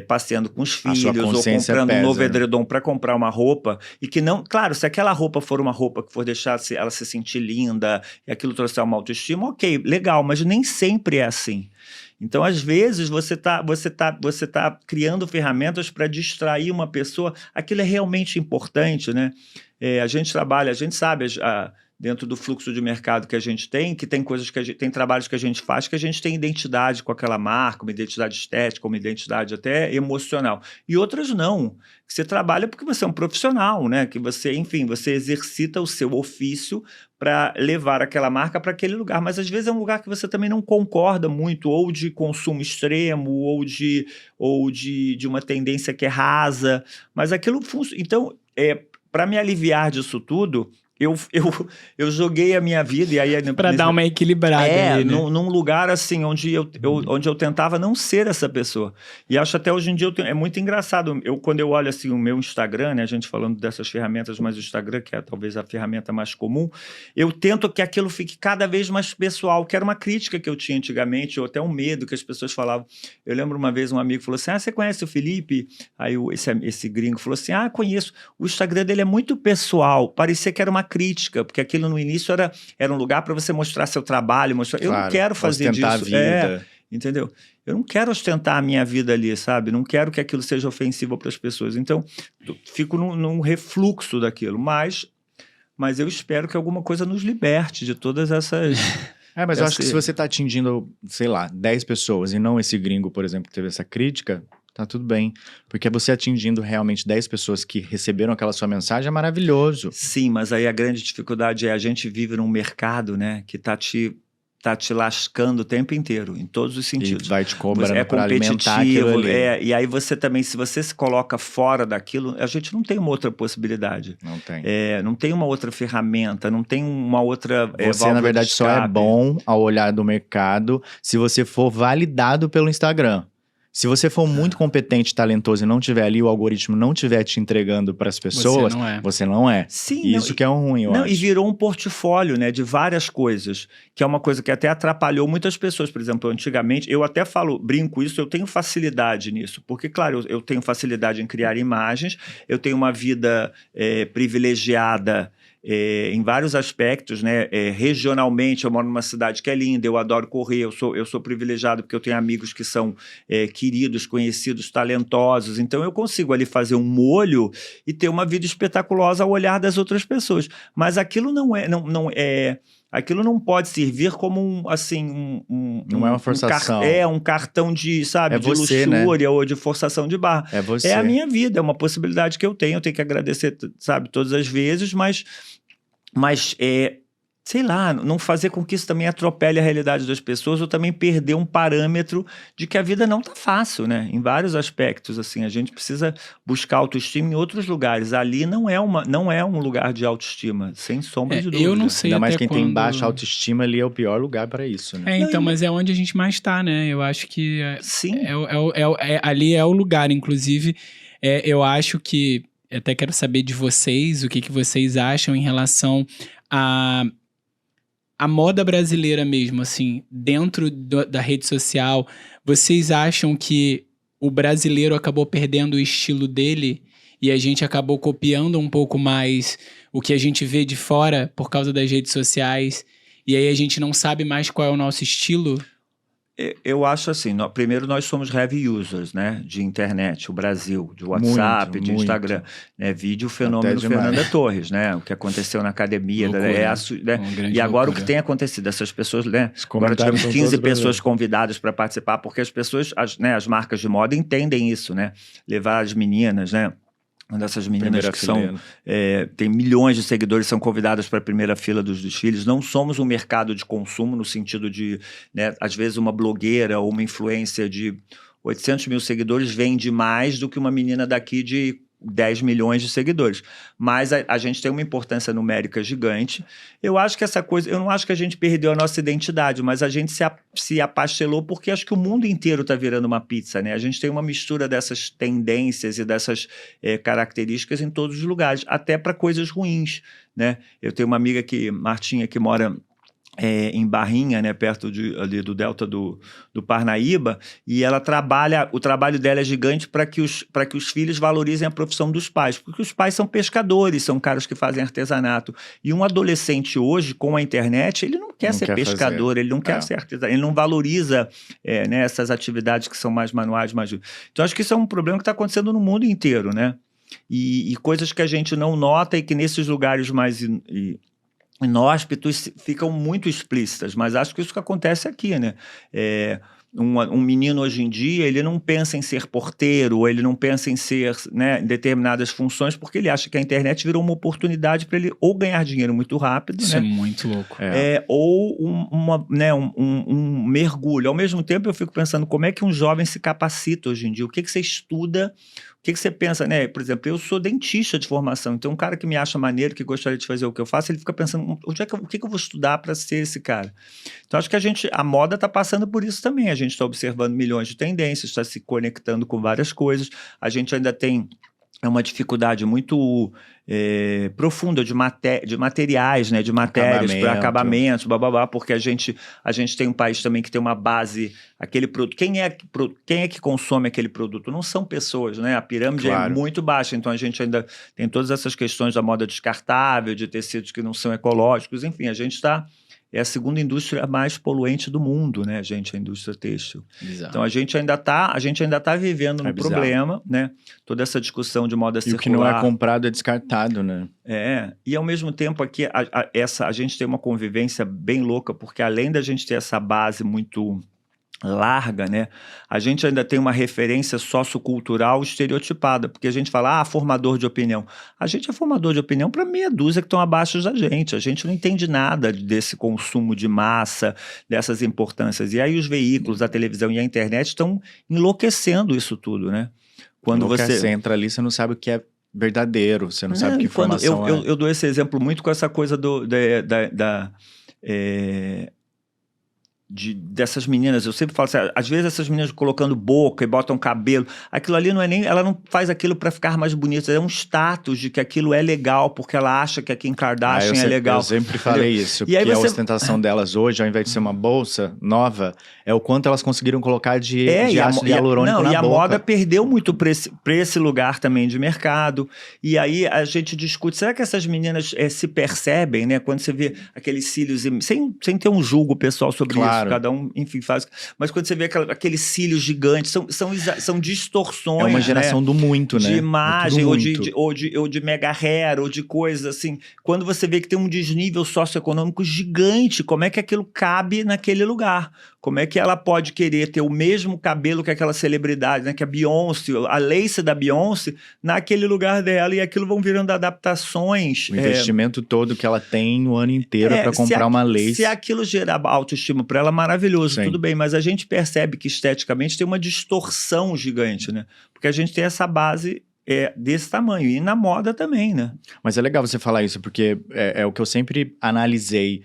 passeando com os filhos ou comprando um novo edredom para comprar uma roupa e que não... Claro, se aquela roupa for uma roupa que for deixar ela se sentir linda e aquilo trouxer uma autoestima, ok, legal, mas nem sempre é assim. Então, às vezes, você tá criando ferramentas para distrair uma pessoa. Aquilo é realmente importante, né? A gente trabalha, a gente sabe dentro do fluxo de mercado que a gente tem, que tem coisas tem trabalhos que a gente faz que a gente tem identidade com aquela marca, uma identidade estética, uma identidade até emocional. E outras não. Você trabalha porque você é um profissional, né? Que você, enfim, você exercita o seu ofício para levar aquela marca para aquele lugar. Mas às vezes é um lugar que você também não concorda muito, ou de consumo extremo, ou de uma tendência que é rasa. Mas aquilo funciona. Então, para me aliviar disso tudo, eu joguei a minha vida e aí... Para dar uma equilibrada ali, né? num lugar assim, onde eu tentava não ser essa pessoa. E acho até hoje em dia, é muito engraçado. Quando eu olho assim o meu Instagram, né, a gente falando dessas ferramentas, mas o Instagram, que é talvez a ferramenta mais comum, eu tento que aquilo fique cada vez mais pessoal, que era uma crítica que eu tinha antigamente, ou até um medo que as pessoas falavam. Eu lembro uma vez um amigo falou assim, você conhece o Felipe? Aí esse gringo falou assim, conheço. O Instagram dele é muito pessoal, parecia que era uma crítica, porque aquilo no início era um lugar para você mostrar seu trabalho, mostrar... Claro, eu não quero fazer disso. A vida. Entendeu? Eu não quero ostentar a minha vida ali, sabe? Não quero que aquilo seja ofensivo para as pessoas. Então, fico num refluxo daquilo, mas eu espero que alguma coisa nos liberte de todas essas... Mas eu acho que se você está atingindo, sei lá, 10 pessoas e não esse gringo, por exemplo, que teve essa crítica... Tá tudo bem, porque você atingindo realmente 10 pessoas que receberam aquela sua mensagem é maravilhoso. Sim, mas aí a grande dificuldade a gente vive num mercado, né, que tá te lascando o tempo inteiro, em todos os sentidos. E vai te cobrando para alimentar aquilo ali. E aí você também, se você se coloca fora daquilo, a gente não tem uma outra possibilidade. Não tem. Não tem uma outra ferramenta, não tem uma outra... Você, na verdade, só é bom ao olhar do mercado se você for validado pelo Instagram. Se você for muito competente, talentoso e não tiver ali, o algoritmo não estiver te entregando para as pessoas, você não é. Sim, isso que é um ruim, eu acho. E virou um portfólio, né, de várias coisas, que é uma coisa que até atrapalhou muitas pessoas. Por exemplo, antigamente, eu até brinco isso, eu tenho facilidade nisso, porque, claro, eu tenho facilidade em criar imagens, eu tenho uma vida privilegiada, em vários aspectos, né? Regionalmente, eu moro numa cidade que é linda, eu adoro correr, eu sou privilegiado porque eu tenho amigos que são queridos, conhecidos, talentosos, então eu consigo ali fazer um molho e ter uma vida espetaculosa ao olhar das outras pessoas, mas aquilo aquilo não pode servir como não é uma forçação. Um cartão de, sabe, de você, luxúria, né? Ou de forçação de barra. É você. É a minha vida, é uma possibilidade que eu tenho que agradecer, sabe, todas as vezes, mas sei lá, não fazer com que isso também atropele a realidade das pessoas ou também perder um parâmetro de que a vida não tá fácil, né? Em vários aspectos, assim, a gente precisa buscar autoestima em outros lugares. Ali não é um lugar de autoestima, sem sombra de dúvida. Eu não sei. Ainda mais quem tem baixa autoestima, ali é o pior lugar para isso, né? Então, mas é onde a gente mais tá, né? Eu acho que sim. Ali é o lugar, inclusive, eu acho que, até quero saber de vocês, o que vocês acham em relação a a moda brasileira mesmo, assim, dentro da rede social, vocês acham que o brasileiro acabou perdendo o estilo dele e a gente acabou copiando um pouco mais o que a gente vê de fora por causa das redes sociais e aí a gente não sabe mais qual é o nosso estilo? Eu acho assim, primeiro nós somos heavy users, né, de internet, o Brasil, de WhatsApp, Muito, de muito. Instagram, né, vídeo fenômeno Até demais. Fernanda Torres, né, o que aconteceu na academia, Loucura, né, uma grande e agora loucura. o que tem acontecido, essas pessoas, né, Os agora comentários tivemos são 15 todos pessoas brasileiros. convidadas para participar, porque as pessoas, as marcas de moda entendem isso, né, levar as meninas, né, uma dessas meninas Primeira que são, fileira. tem milhões de seguidores, são convidadas para a primeira fila dos desfiles. Não somos um mercado de consumo no sentido de, né, às vezes uma blogueira ou uma influência de 800 mil seguidores vende mais do que uma menina daqui de 10 milhões de seguidores. Mas a gente tem uma importância numérica gigante. Eu acho que essa coisa, eu não acho que a gente perdeu a nossa identidade, mas a gente se apastelou porque acho que o mundo inteiro está virando uma pizza, né? A gente tem uma mistura dessas tendências e dessas características em todos os lugares, até para coisas ruins, né? Eu tenho uma amiga Martinha, que mora em Barrinha, né, perto ali do delta do Parnaíba, e ela o trabalho dela é gigante para que os filhos valorizem a profissão dos pais, porque os pais são pescadores, são caras que fazem artesanato, e um adolescente hoje, com a internet, ele não quer ser pescador, ele não quer ser artesão, ele não valoriza né, essas atividades que são mais manuais, Então, acho que isso é um problema que está acontecendo no mundo inteiro, né, e coisas que a gente não nota e que nesses lugares mais inóspitos ficam muito explícitas, mas acho que isso que acontece aqui, né? Um menino hoje em dia, ele não pensa em ser porteiro, ou ele não pensa em ser, né, em determinadas funções, porque ele acha que a internet virou uma oportunidade para ele ou ganhar dinheiro muito rápido, Isso né? é muito louco. Ou um mergulho. Ao mesmo tempo, eu fico pensando como é que um jovem se capacita hoje em dia, o que você estuda, o que você pensa, né? Por exemplo, eu sou dentista de formação, então um cara que me acha maneiro, que gostaria de fazer o que eu faço, ele fica pensando, o que eu vou estudar para ser esse cara? Então, acho que a moda está passando por isso também, a gente está observando milhões de tendências, está se conectando com várias coisas, a gente ainda tem uma dificuldade muito profunda de materiais, né, de matérias para acabamentos, porque a gente tem um país também que tem uma base, aquele produto, quem é que consome aquele produto? Não são pessoas, né? A pirâmide é muito baixa, então a gente ainda tem todas essas questões da moda descartável, de tecidos que não são ecológicos, enfim, a gente é a segunda indústria mais poluente do mundo, né, gente, a indústria têxtil. Bizarro. Então a gente ainda tá vivendo um problema, né? Toda essa discussão de moda circular. E o que não é comprado é descartado, né? E ao mesmo tempo aqui a gente tem uma convivência bem louca, porque além da gente ter essa base muito larga, né? A gente ainda tem uma referência sociocultural estereotipada, porque a gente fala, formador de opinião. A gente é formador de opinião para meia dúzia que estão abaixo da gente. A gente não entende nada desse consumo de massa, dessas importâncias. E aí os veículos, a televisão e a internet estão enlouquecendo isso tudo, né? Quando você entra ali, você não sabe o que é verdadeiro, você não sabe que informação eu dou esse exemplo muito com essa coisa dessas meninas, eu sempre falo assim, às vezes essas meninas colocando boca e botam cabelo, aquilo ali ela não faz aquilo para ficar mais bonita, é um status de que aquilo é legal, porque ela acha que a Kim Kardashian é legal. Eu sempre falei isso, porque a ostentação delas hoje, ao invés de ser uma bolsa nova, é o quanto elas conseguiram colocar de ácido hialurônico na boca. E a moda perdeu muito para esse lugar também de mercado, e aí a gente discute, será que essas meninas se percebem, né, quando você vê aqueles cílios, sem ter um julgo pessoal sobre isso, cada um, enfim, faz. Mas quando você vê aqueles cílios gigantes, são distorções. É uma geração do muito, né? De imagem, ou de mega hair, ou de coisas assim. Quando você vê que tem um desnível socioeconômico gigante, como é que aquilo cabe naquele lugar? Como é que ela pode querer ter o mesmo cabelo que aquela celebridade, né? Que a Beyoncé, a lace da Beyoncé, naquele lugar dela, e aquilo vão virando adaptações. O investimento todo que ela tem o ano inteiro para comprar uma lace. Se aquilo gerar autoestima para ela, maravilhoso, sim, tudo bem, mas a gente percebe que esteticamente tem uma distorção gigante, né? Porque a gente tem essa base desse tamanho, e na moda também, né? Mas é legal você falar isso, porque é o que eu sempre analisei.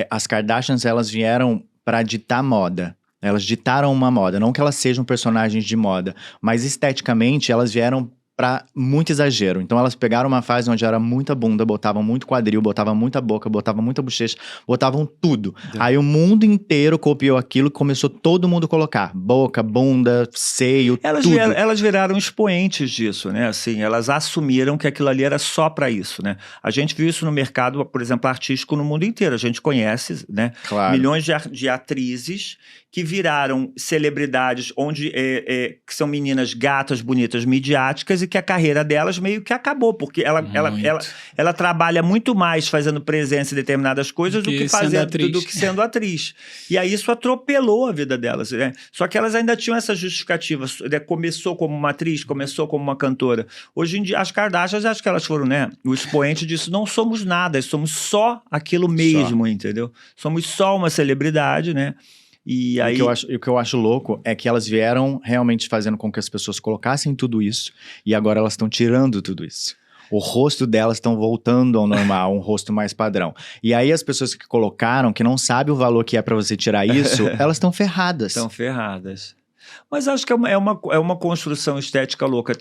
As Kardashians, elas vieram para ditar moda. Elas ditaram uma moda, não que elas sejam personagens de moda, mas esteticamente elas vieram pra muito exagero. Então elas pegaram uma fase onde era muita bunda, botavam muito quadril, botavam muita boca, botavam muita bochecha, botavam tudo. Aí o mundo inteiro copiou aquilo e começou todo mundo a colocar boca, bunda, seio, tudo. Elas viraram expoentes disso, né? Assim, elas assumiram que aquilo ali era só pra isso, né? A gente viu isso no mercado, por exemplo, artístico no mundo inteiro. A gente conhece, né? Claro. Milhões de atrizes que viraram celebridades, onde que são meninas gatas, bonitas, midiáticas, e que a carreira delas meio que acabou, porque ela trabalha muito mais fazendo presença em determinadas coisas do que sendo atriz. E aí isso atropelou a vida delas, né? Só que elas ainda tinham essa justificativa, né? Começou como uma atriz, começou como uma cantora. Hoje em dia, as Kardashians, acho que elas foram, né? O expoente disso, não somos nada, somos só aquilo mesmo, entendeu? Somos só uma celebridade, né? E aí... O que eu acho louco é que elas vieram realmente fazendo com que as pessoas colocassem tudo isso, e agora elas estão tirando tudo isso. O rosto delas estão voltando ao normal, um rosto mais padrão. E aí as pessoas que colocaram, que não sabem o valor que é pra você tirar isso, elas estão ferradas. Estão ferradas. Mas acho que é uma construção estética louca.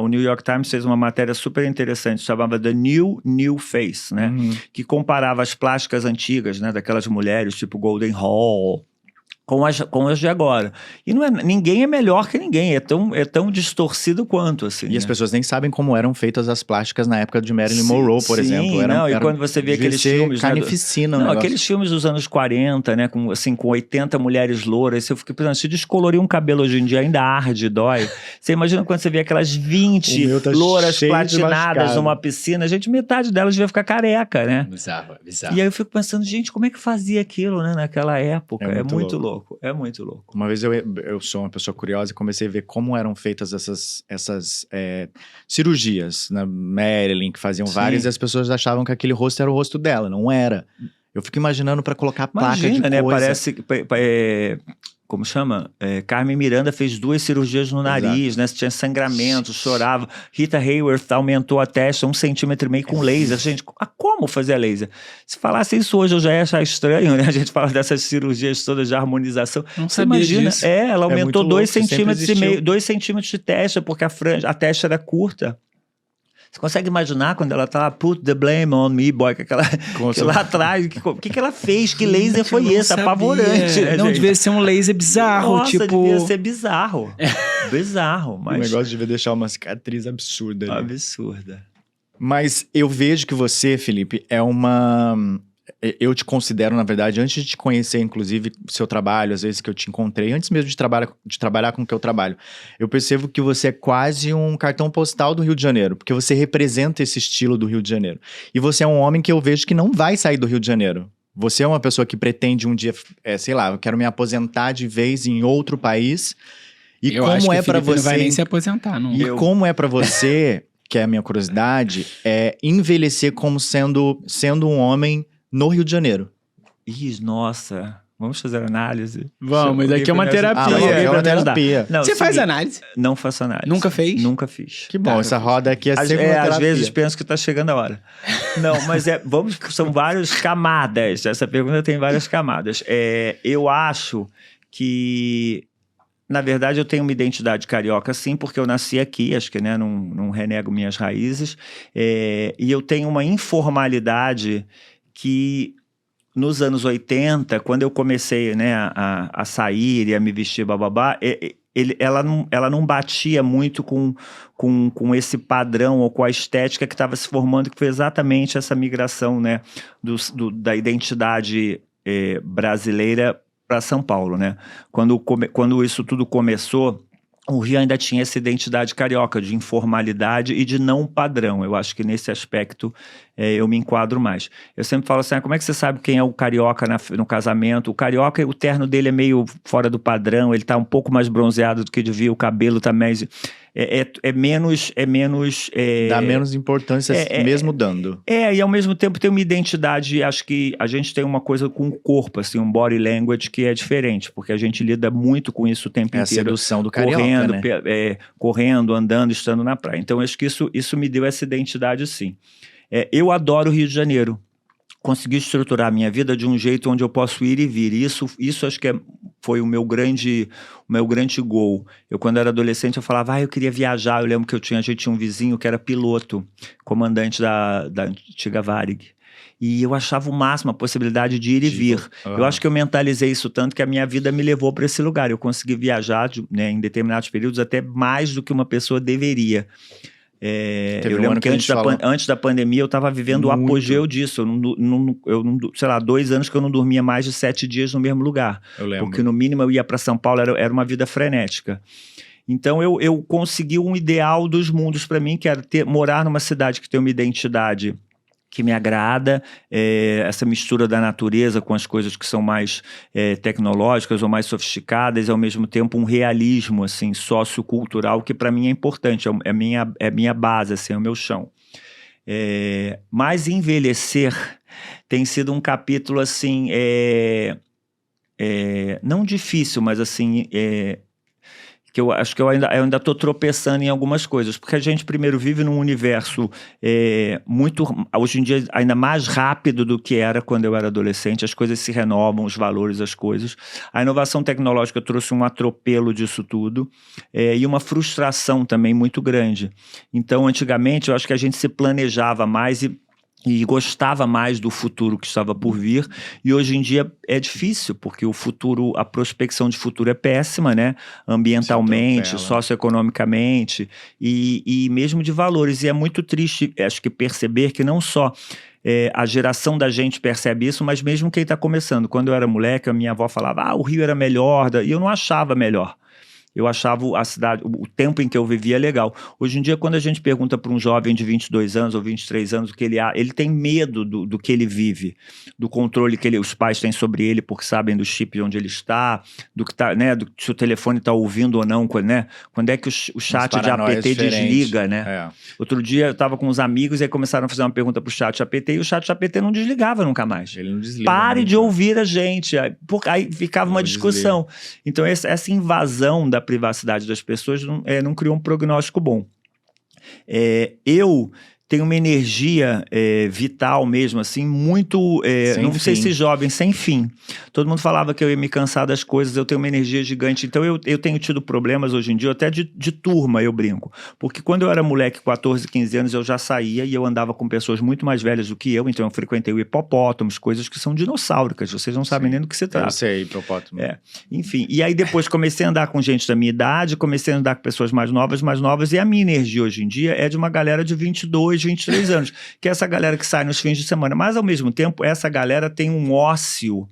O New York Times fez uma matéria super interessante, chamava The New Face, né? Que comparava as plásticas antigas, né? Daquelas mulheres tipo Golden Hall, com as de agora. E ninguém é melhor que ninguém, é tão distorcido quanto, assim. E as pessoas nem sabem como eram feitas as plásticas na época de Marilyn Monroe, por exemplo. E quando você vê aqueles filmes... Carnificina, né, aqueles filmes dos anos 40, né, com 80 mulheres louras, eu fiquei pensando, se descolorir um cabelo hoje em dia ainda arde, dói. Você imagina quando você vê aquelas 20 louras platinadas numa piscina, metade delas devia ficar careca, né? Bizarro. E aí eu fico pensando, gente, como é que fazia aquilo, né, naquela época? É muito louco. É muito louco. Uma vez eu sou uma pessoa curiosa e comecei a ver como eram feitas essas cirurgias na Marilyn, que faziam várias, e as pessoas achavam que aquele rosto era o rosto dela, não era. Eu fico imaginando pra colocar placa de né? coisa. Parece... como chama? Carmen Miranda fez 2 cirurgias no nariz, né? Tinha sangramento, chorava. Rita Hayworth aumentou a testa 1,5 cm com laser. Gente, como fazer laser? Se falasse isso hoje, eu já ia achar estranho, né? A gente fala dessas cirurgias todas de harmonização. Não sabia disso. Ela aumentou 2,5 cm, 2 centímetros de testa, porque a testa era curta. Você consegue imaginar quando ela tá, put the blame on me, boy, que lá atrás, o que ela fez? Que laser foi esse? Apavorante, né, não, gente? devia ser um laser bizarro, Nossa, devia ser bizarro. Bizarro, mas... O negócio devia deixar uma cicatriz absurda ali. Absurda. Mas eu vejo que você, Felipe, eu te considero, na verdade, antes de te conhecer, inclusive, seu trabalho, às vezes que eu te encontrei, antes mesmo de trabalhar com o que eu trabalho, eu percebo que você é quase um cartão postal do Rio de Janeiro, porque você representa esse estilo do Rio de Janeiro. E você é um homem que eu vejo que não vai sair do Rio de Janeiro. Você é uma pessoa que pretende um dia, sei lá, eu quero me aposentar de vez em outro país. E eu como acho que é para você? Não vai nem se aposentar, não. E como é para você, que é a minha curiosidade, é envelhecer como sendo um homem no Rio de Janeiro. Nossa, vamos fazer análise? Vamos, mas aqui é uma terapia. É uma terapia. Não, você faz análise? Não faço análise. Nunca fez? Nunca fiz. Que bom, essa roda aqui é sempre uma terapia. Às vezes penso que tá chegando a hora. Não, mas são várias camadas. Essa pergunta tem várias camadas. Eu acho que... Na verdade, eu tenho uma identidade carioca, sim, porque eu nasci aqui, acho que, né, não renego minhas raízes. E eu tenho uma informalidade que, nos anos 80, quando eu comecei, né, a sair e a me vestir bababá, ela não batia muito com esse padrão ou com a estética que estava se formando, que foi exatamente essa migração, né, da identidade brasileira para São Paulo, né? Quando isso tudo começou, o Rio ainda tinha essa identidade carioca de informalidade e de não padrão. Eu acho que nesse aspecto eu me enquadro mais. Eu sempre falo assim, como é que você sabe quem é o carioca no casamento? O carioca, o terno dele é meio fora do padrão, ele tá um pouco mais bronzeado do que devia, o cabelo também... É menos... Dá menos importância mesmo dando. E ao mesmo tempo tem uma identidade, acho que a gente tem uma coisa com o corpo, assim, um body language que é diferente, porque a gente lida muito com isso o tempo inteiro. A sedução do carioca, correndo, andando, estando na praia. Então acho que isso me deu essa identidade, sim. Eu adoro o Rio de Janeiro. conseguir estruturar a minha vida de um jeito onde eu posso ir e vir. Isso acho que foi o meu grande goal. Eu, quando era adolescente, eu falava, eu queria viajar. Eu lembro que a gente tinha um vizinho que era piloto, comandante da antiga Varig. E eu achava o máximo a possibilidade de ir e vir. Eu acho que eu mentalizei isso tanto que a minha vida me levou para esse lugar. Eu consegui viajar em determinados períodos até mais do que uma pessoa deveria. Eu lembro que antes da pandemia eu estava vivendo o apogeu disso. Sei lá, 2 anos que eu não dormia mais de 7 dias no mesmo lugar. Eu lembro. Porque no mínimo eu ia para São Paulo, era uma vida frenética. Então eu consegui um ideal dos mundos para mim, que era morar numa cidade que tem uma identidade que me agrada, essa mistura da natureza com as coisas que são mais tecnológicas ou mais sofisticadas, e ao mesmo tempo um realismo assim, sociocultural, que para mim é importante, é minha base, assim, é o meu chão. Mas envelhecer tem sido um capítulo assim, não difícil, mas assim... que eu acho que eu ainda estou tropeçando em algumas coisas, porque a gente primeiro vive num universo muito, hoje em dia, ainda mais rápido do que era quando eu era adolescente, as coisas se renovam, os valores, as coisas. A inovação tecnológica trouxe um atropelo disso tudo, e uma frustração também muito grande. Então, antigamente, eu acho que a gente se planejava mais e gostava mais do futuro que estava por vir, e hoje em dia é difícil, porque o futuro, a prospecção de futuro é péssima, né? Ambientalmente, socioeconomicamente e mesmo de valores, e é muito triste, acho que perceber que não só a geração da gente percebe isso, mas mesmo quem está começando. Quando eu era moleque, a minha avó falava, o Rio era melhor, e eu não achava melhor. Eu achava a cidade, o tempo em que eu vivia legal. Hoje em dia, quando a gente pergunta para um jovem de 22 anos ou 23 anos o que ele tem medo do que ele vive, do controle que os pais têm sobre ele, porque sabem do chip de onde ele está, do que tá, né, se o telefone está ouvindo ou não, né? Quando é que o chat de APT desliga, né? Outro dia eu estava com uns amigos e aí começaram a fazer uma pergunta para o chat de APT, e o chat de APT não desligava nunca mais. Ele não desliga. Pare de ouvir a gente. Aí ficava uma discussão. Então essa invasão da privacidade das pessoas não criou um prognóstico bom. Eu tenho uma energia vital mesmo, assim, muito, não sei se jovem, sem fim. Todo mundo falava que eu ia me cansar das coisas, eu tenho uma energia gigante. Então eu tenho tido problemas hoje em dia, até de turma, eu brinco. Porque quando eu era moleque, 14, 15 anos, eu já saía e eu andava com pessoas muito mais velhas do que eu, então eu frequentei o hipopótamos, coisas que são dinossáuricas, vocês não sabem nem do que se trata. Eu sei, hipopótamo. Enfim, e aí depois comecei a andar com gente da minha idade, comecei a andar com pessoas mais novas, e a minha energia hoje em dia é de uma galera de 22, 23 anos, que é essa galera que sai nos fins de semana, mas ao mesmo tempo essa galera tem um ócio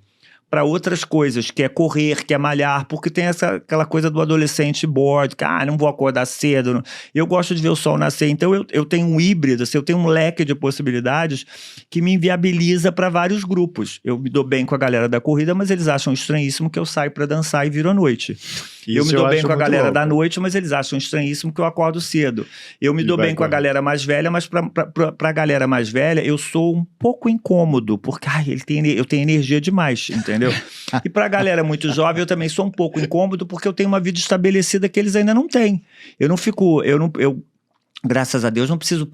para outras coisas, que é correr, que é malhar, porque tem aquela coisa do adolescente bored, que não vou acordar cedo, eu gosto de ver o sol nascer, então eu tenho um híbrido, assim, eu tenho um leque de possibilidades que me inviabiliza para vários grupos. Eu me dou bem com a galera da corrida, mas eles acham estranhíssimo que eu saio para dançar e viro à noite. Eu me dou bem com a galera da noite, mas eles acham estranhíssimo que eu acordo cedo. Eu me dou bem com a galera mais velha, mas pra galera mais velha, eu sou um pouco incômodo, porque eu tenho energia demais, entendeu? E pra galera muito jovem, eu também sou um pouco incômodo, porque eu tenho uma vida estabelecida que eles ainda não têm. Graças a Deus, não preciso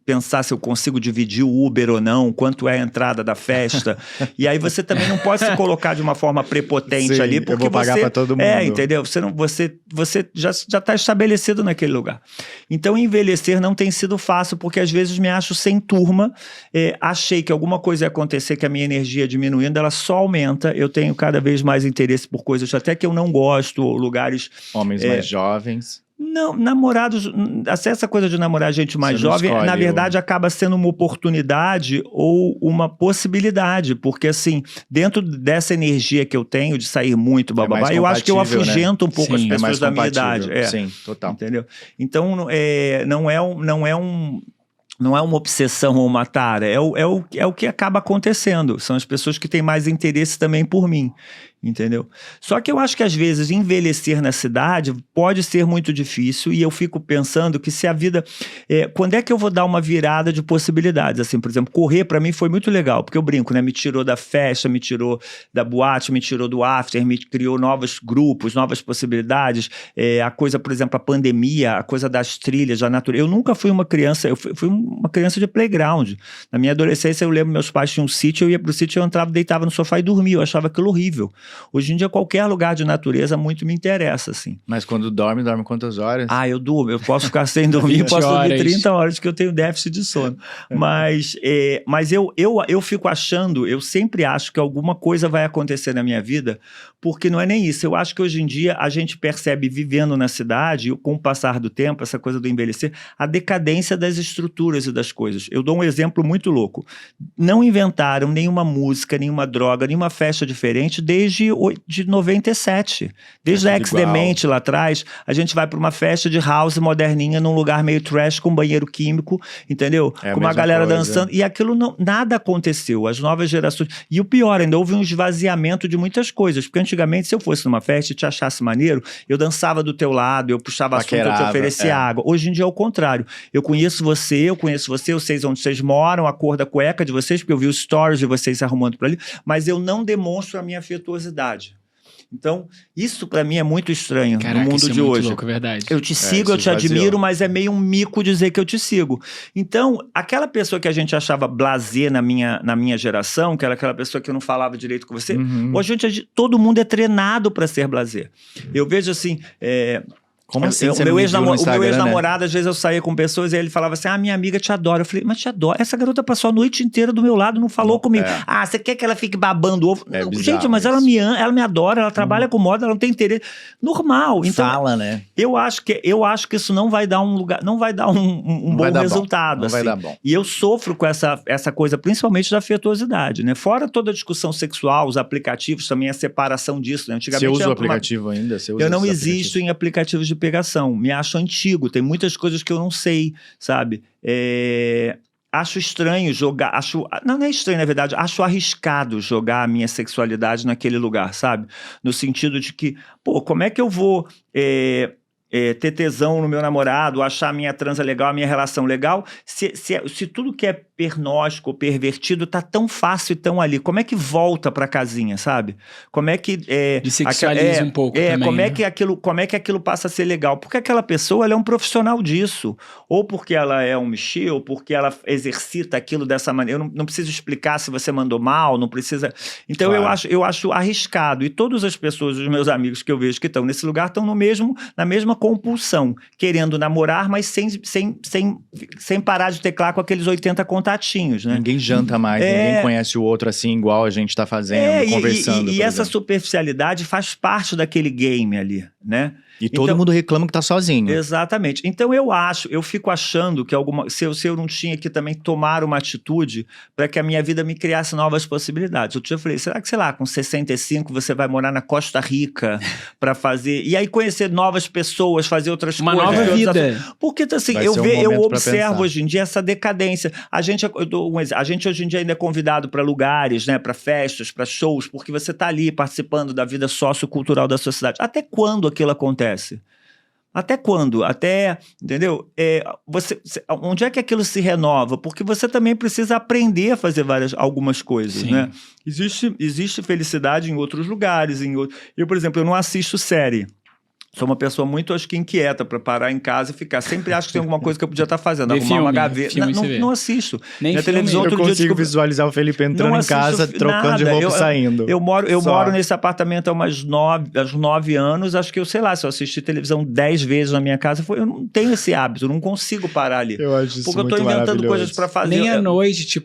pensar se eu consigo dividir o Uber ou não, quanto é a entrada da festa. E aí você também não pode se colocar de uma forma prepotente ali, porque eu vou pagar pra todo mundo. Entendeu? Você já está estabelecido naquele lugar. Então, envelhecer não tem sido fácil, porque às vezes me acho sem turma, achei que alguma coisa ia acontecer, que a minha energia diminuindo, ela só aumenta. Eu tenho cada vez mais interesse por coisas até que eu não gosto, lugares... Homens mais jovens... Não, namorados, essa coisa de namorar gente mais jovem, na verdade, acaba sendo uma oportunidade ou uma possibilidade, porque assim, dentro dessa energia que eu tenho de sair muito, bababá, eu acho que eu afugento um pouco as pessoas da minha idade. Sim, total. Entendeu? Então, não é uma obsessão ou uma tara, é o que acaba acontecendo. São as pessoas que têm mais interesse também por mim. Entendeu? Só que eu acho que às vezes envelhecer na cidade pode ser muito difícil e eu fico pensando que se a vida... quando é que eu vou dar uma virada de possibilidades? Assim, por exemplo, correr pra mim foi muito legal, porque eu brinco, né? Me tirou da festa, me tirou da boate, me tirou do after, me criou novos grupos, novas possibilidades. A coisa, por exemplo, a pandemia, a coisa das trilhas, da natureza. Eu nunca fui uma criança, eu fui uma criança de playground. Na minha adolescência eu lembro, meus pais tinham um sítio, eu ia pro sítio, eu entrava, deitava no sofá e dormia, eu achava aquilo horrível. Hoje em dia, qualquer lugar de natureza muito me interessa, assim. Mas quando dorme quantas horas? Eu durmo. Eu posso ficar sem dormir, posso dormir 30 horas, que eu tenho déficit de sono. Mas eu fico achando, eu sempre acho que alguma coisa vai acontecer na minha vida, porque não é nem isso. Eu acho que hoje em dia a gente percebe, vivendo na cidade, com o passar do tempo, essa coisa do envelhecer, a decadência das estruturas e das coisas. Eu dou um exemplo muito louco. Não inventaram nenhuma música, nenhuma droga, nenhuma festa diferente desde de 97. Desde a Ex-Demente lá atrás, a gente vai para uma festa de house moderninha num lugar meio trash com banheiro químico, entendeu? Com uma galera dançando. E aquilo nada aconteceu. As novas gerações... E o pior, ainda houve um esvaziamento de muitas coisas. Porque antigamente, se eu fosse numa festa e te achasse maneiro, eu dançava do teu lado, eu puxava assunto, eu te oferecia água. Hoje em dia é o contrário. Eu conheço você, eu sei onde vocês moram, a cor da cueca de vocês, porque eu vi os stories de vocês se arrumando por ali, mas eu não demonstro a minha afetuosidade. Então, isso pra mim é muito estranho. Caraca, no mundo isso é de muito hoje. louco, verdade. Eu te sigo, eu te admiro, mas é meio um mico dizer que eu te sigo. Então, aquela pessoa que a gente achava blasé na minha geração, que era aquela pessoa que eu não falava direito com você, hoje todo mundo é treinado pra ser blasé. Eu vejo assim... Como assim? O meu ex-namorado, às vezes eu saía com pessoas e ele falava assim, minha amiga te adora. Eu falei, mas te adora? Essa garota passou a noite inteira do meu lado, não falou comigo. Você quer que ela fique babando ovo? Não, gente, mas ela me adora, ela trabalha com moda, ela não tem interesse. Normal. Então, fala, né? Eu acho que isso não vai dar um bom resultado. Não vai dar bom. E eu sofro com essa coisa, principalmente da afetuosidade, né? Fora toda a discussão sexual, os aplicativos também, a separação disso, né? Antigamente, você usa o aplicativo ainda? Eu não existo em aplicativos de pegação, me acho antigo, tem muitas coisas que eu não sei, sabe? Acho estranho jogar, não é estranho na verdade, acho arriscado jogar a minha sexualidade naquele lugar, sabe? No sentido de que, como é que eu vou ter tesão no meu namorado, achar a minha transa legal, a minha relação legal, se tudo que é pernóstico, pervertido, tá tão fácil e tão ali, como é que volta pra casinha, sabe? Como é que... Dessexualiza um pouco também, como é que aquilo passa a ser legal? Porque aquela pessoa, ela é um profissional disso, ou porque ela é um mexer, ou porque ela exercita aquilo dessa maneira. Eu não preciso explicar se você mandou mal, não precisa... Então, claro. eu acho arriscado, e todas as pessoas, os meus amigos que eu vejo que estão nesse lugar, estão na mesma compulsão, querendo namorar, mas sem parar de teclar com aqueles 80 contatinhos, né? Ninguém janta mais, ninguém conhece o outro assim, igual a gente tá fazendo, conversando. E essa superficialidade faz parte daquele game ali, né? E todo mundo reclama que tá sozinho. Exatamente. Então eu fico achando que se eu não tinha que também tomar uma atitude para que a minha vida me criasse novas possibilidades. Outro dia eu falei, será que, sei lá, com 65 você vai morar na Costa Rica para fazer... E aí conhecer novas pessoas, fazer outras coisas. Uma nova vida. Porque, assim, eu observo hoje em dia essa decadência. A gente hoje em dia ainda é convidado para lugares, né, para festas, para shows, porque você tá ali participando da vida sociocultural da sociedade. Até quando aquilo acontece? Até quando? Entendeu? Onde é que aquilo se renova? Porque você também precisa aprender a fazer algumas coisas, Sim. né? Existe felicidade em outros lugares. Eu, por exemplo, eu não assisto série. Sou uma pessoa muito, acho que, inquieta para parar em casa e ficar. Sempre acho que tem alguma coisa que eu podia estar fazendo. Arrumar uma gaveta. Não assisto. Nem na televisão, eu consigo visualizar o Felipe entrando em casa, trocando de roupa e saindo. Eu moro nesse apartamento há uns 9 anos. Acho que se eu assisti televisão 10 vezes na minha casa, eu não tenho esse hábito, eu não consigo parar ali. Eu acho isso porque eu tô inventando coisas para fazer. Nem à noite,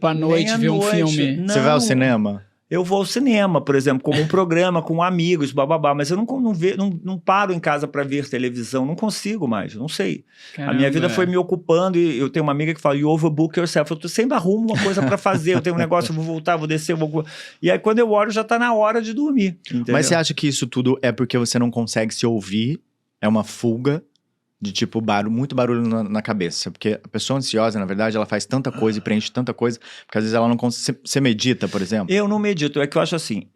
ver um filme. Não. Você vai ao cinema? Eu vou ao cinema, por exemplo, como um programa, com amigos, bababá, mas eu não paro em casa para ver televisão, não consigo mais, não sei. Caramba, a minha vida foi me ocupando e eu tenho uma amiga que fala, you overbook yourself, eu sempre arrumo uma coisa para fazer, eu tenho um negócio, eu vou voltar, vou descer, E aí quando eu olho já tá na hora de dormir, entendeu? Mas você acha que isso tudo é porque você não consegue se ouvir? É uma fuga De tipo, muito barulho na cabeça. Porque a pessoa ansiosa, na verdade, ela faz tanta coisa e preenche tanta coisa, porque às vezes ela não consegue. Você medita, por exemplo? Eu não medito, é que eu acho assim,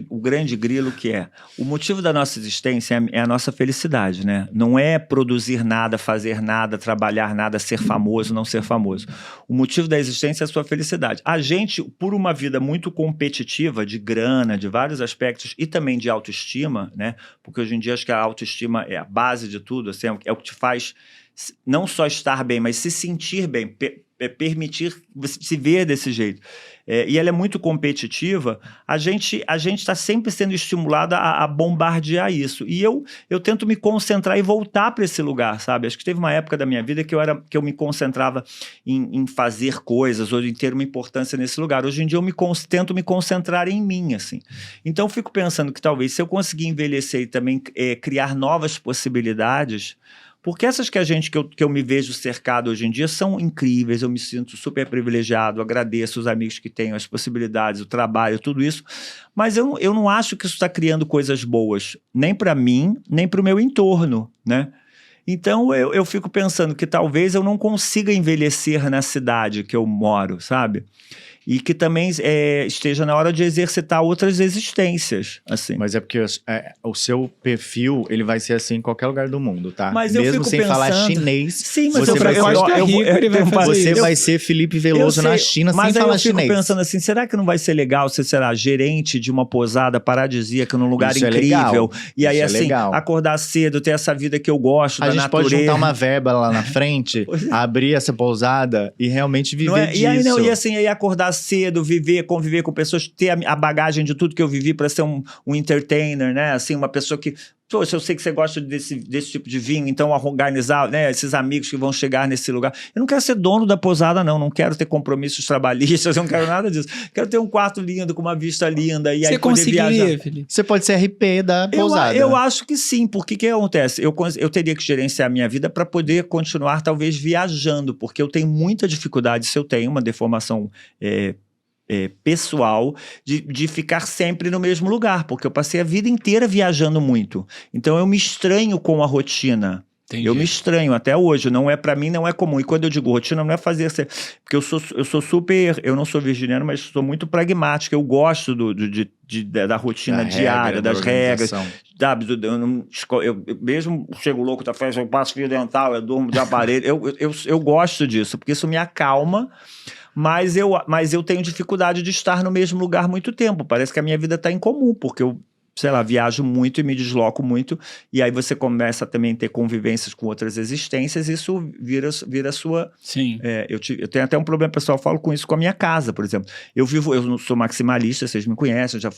o grande grilo que o motivo da nossa existência é a nossa felicidade, né? Não é produzir nada, fazer nada, trabalhar nada, ser famoso, não ser famoso. O motivo da existência é a sua felicidade. A gente, por uma vida muito competitiva, de grana, de vários aspectos, e também de autoestima, né? Porque hoje em dia acho que a autoestima é a base de tudo, assim, é o que te faz não só estar bem, mas se sentir bem, permitir se ver desse jeito. E ela é muito competitiva, a gente está sempre sendo estimulado a bombardear isso. E eu tento me concentrar e voltar para esse lugar, sabe? Acho que teve uma época da minha vida que eu me concentrava em fazer coisas, ou em ter uma importância nesse lugar. Hoje em dia eu tento me concentrar em mim, assim. Então eu fico pensando que talvez se eu conseguir envelhecer e também criar novas possibilidades... Porque essas que eu me vejo cercado hoje em dia são incríveis, eu me sinto super privilegiado, agradeço os amigos que tenho, as possibilidades, o trabalho, tudo isso, mas eu não acho que isso está criando coisas boas, nem para mim, nem para o meu entorno, né? Então eu fico pensando que talvez eu não consiga envelhecer na cidade que eu moro, sabe? E que também esteja na hora de exercitar outras existências, assim. Mas é porque o seu perfil, ele vai ser assim em qualquer lugar do mundo, tá? Mas eu mesmo fico sem pensando... falar chinês, sim, mas você vai ser... Você eu vai ser Felipe Veloso na China sem falar chinês. Mas eu fico pensando assim, será que não vai ser legal você será gerente de uma pousada paradisíaca num lugar isso incrível? É legal. E aí, isso assim, acordar cedo, ter essa vida que eu gosto, da natureza. A gente pode juntar uma verba lá na frente, abrir essa pousada e realmente viver disso. E assim, aí acordar cedo, conviver com pessoas, ter a bagagem de tudo que eu vivi para ser um entertainer, né? Assim, uma pessoa que... Poxa, eu sei que você gosta desse tipo de vinho, então organizar, né, esses amigos que vão chegar nesse lugar. Eu não quero ser dono da pousada, não quero ter compromissos trabalhistas, eu não quero nada disso. Quero ter um quarto lindo, com uma vista linda, e aí poder viajar. Felipe? Você pode ser RP da pousada. Eu acho que sim, porque o que acontece? Eu teria que gerenciar a minha vida para poder continuar, talvez, viajando, porque eu tenho muita dificuldade, se eu tenho uma deformação pessoal, de ficar sempre no mesmo lugar, porque eu passei a vida inteira viajando muito. Então eu me estranho com a rotina. Entendi. Eu me estranho até hoje, para mim não é comum. E quando eu digo rotina, não é fazer... Porque eu sou super... Eu não sou virginiano, mas sou muito pragmático. Eu gosto da rotina diária, das regras. Sabe, eu mesmo chego louco da festa, eu passo fio dental, eu durmo de aparelho. Eu gosto disso, porque isso me acalma. Mas eu tenho dificuldade de estar no mesmo lugar muito tempo. Parece que a minha vida está incomum, porque eu, sei lá, viajo muito e me desloco muito. E aí você começa a também ter convivências com outras existências. E isso vira sua... Sim. Eu tenho até um problema pessoal, eu falo com isso com a minha casa, por exemplo. Eu não sou maximalista, vocês me conhecem, já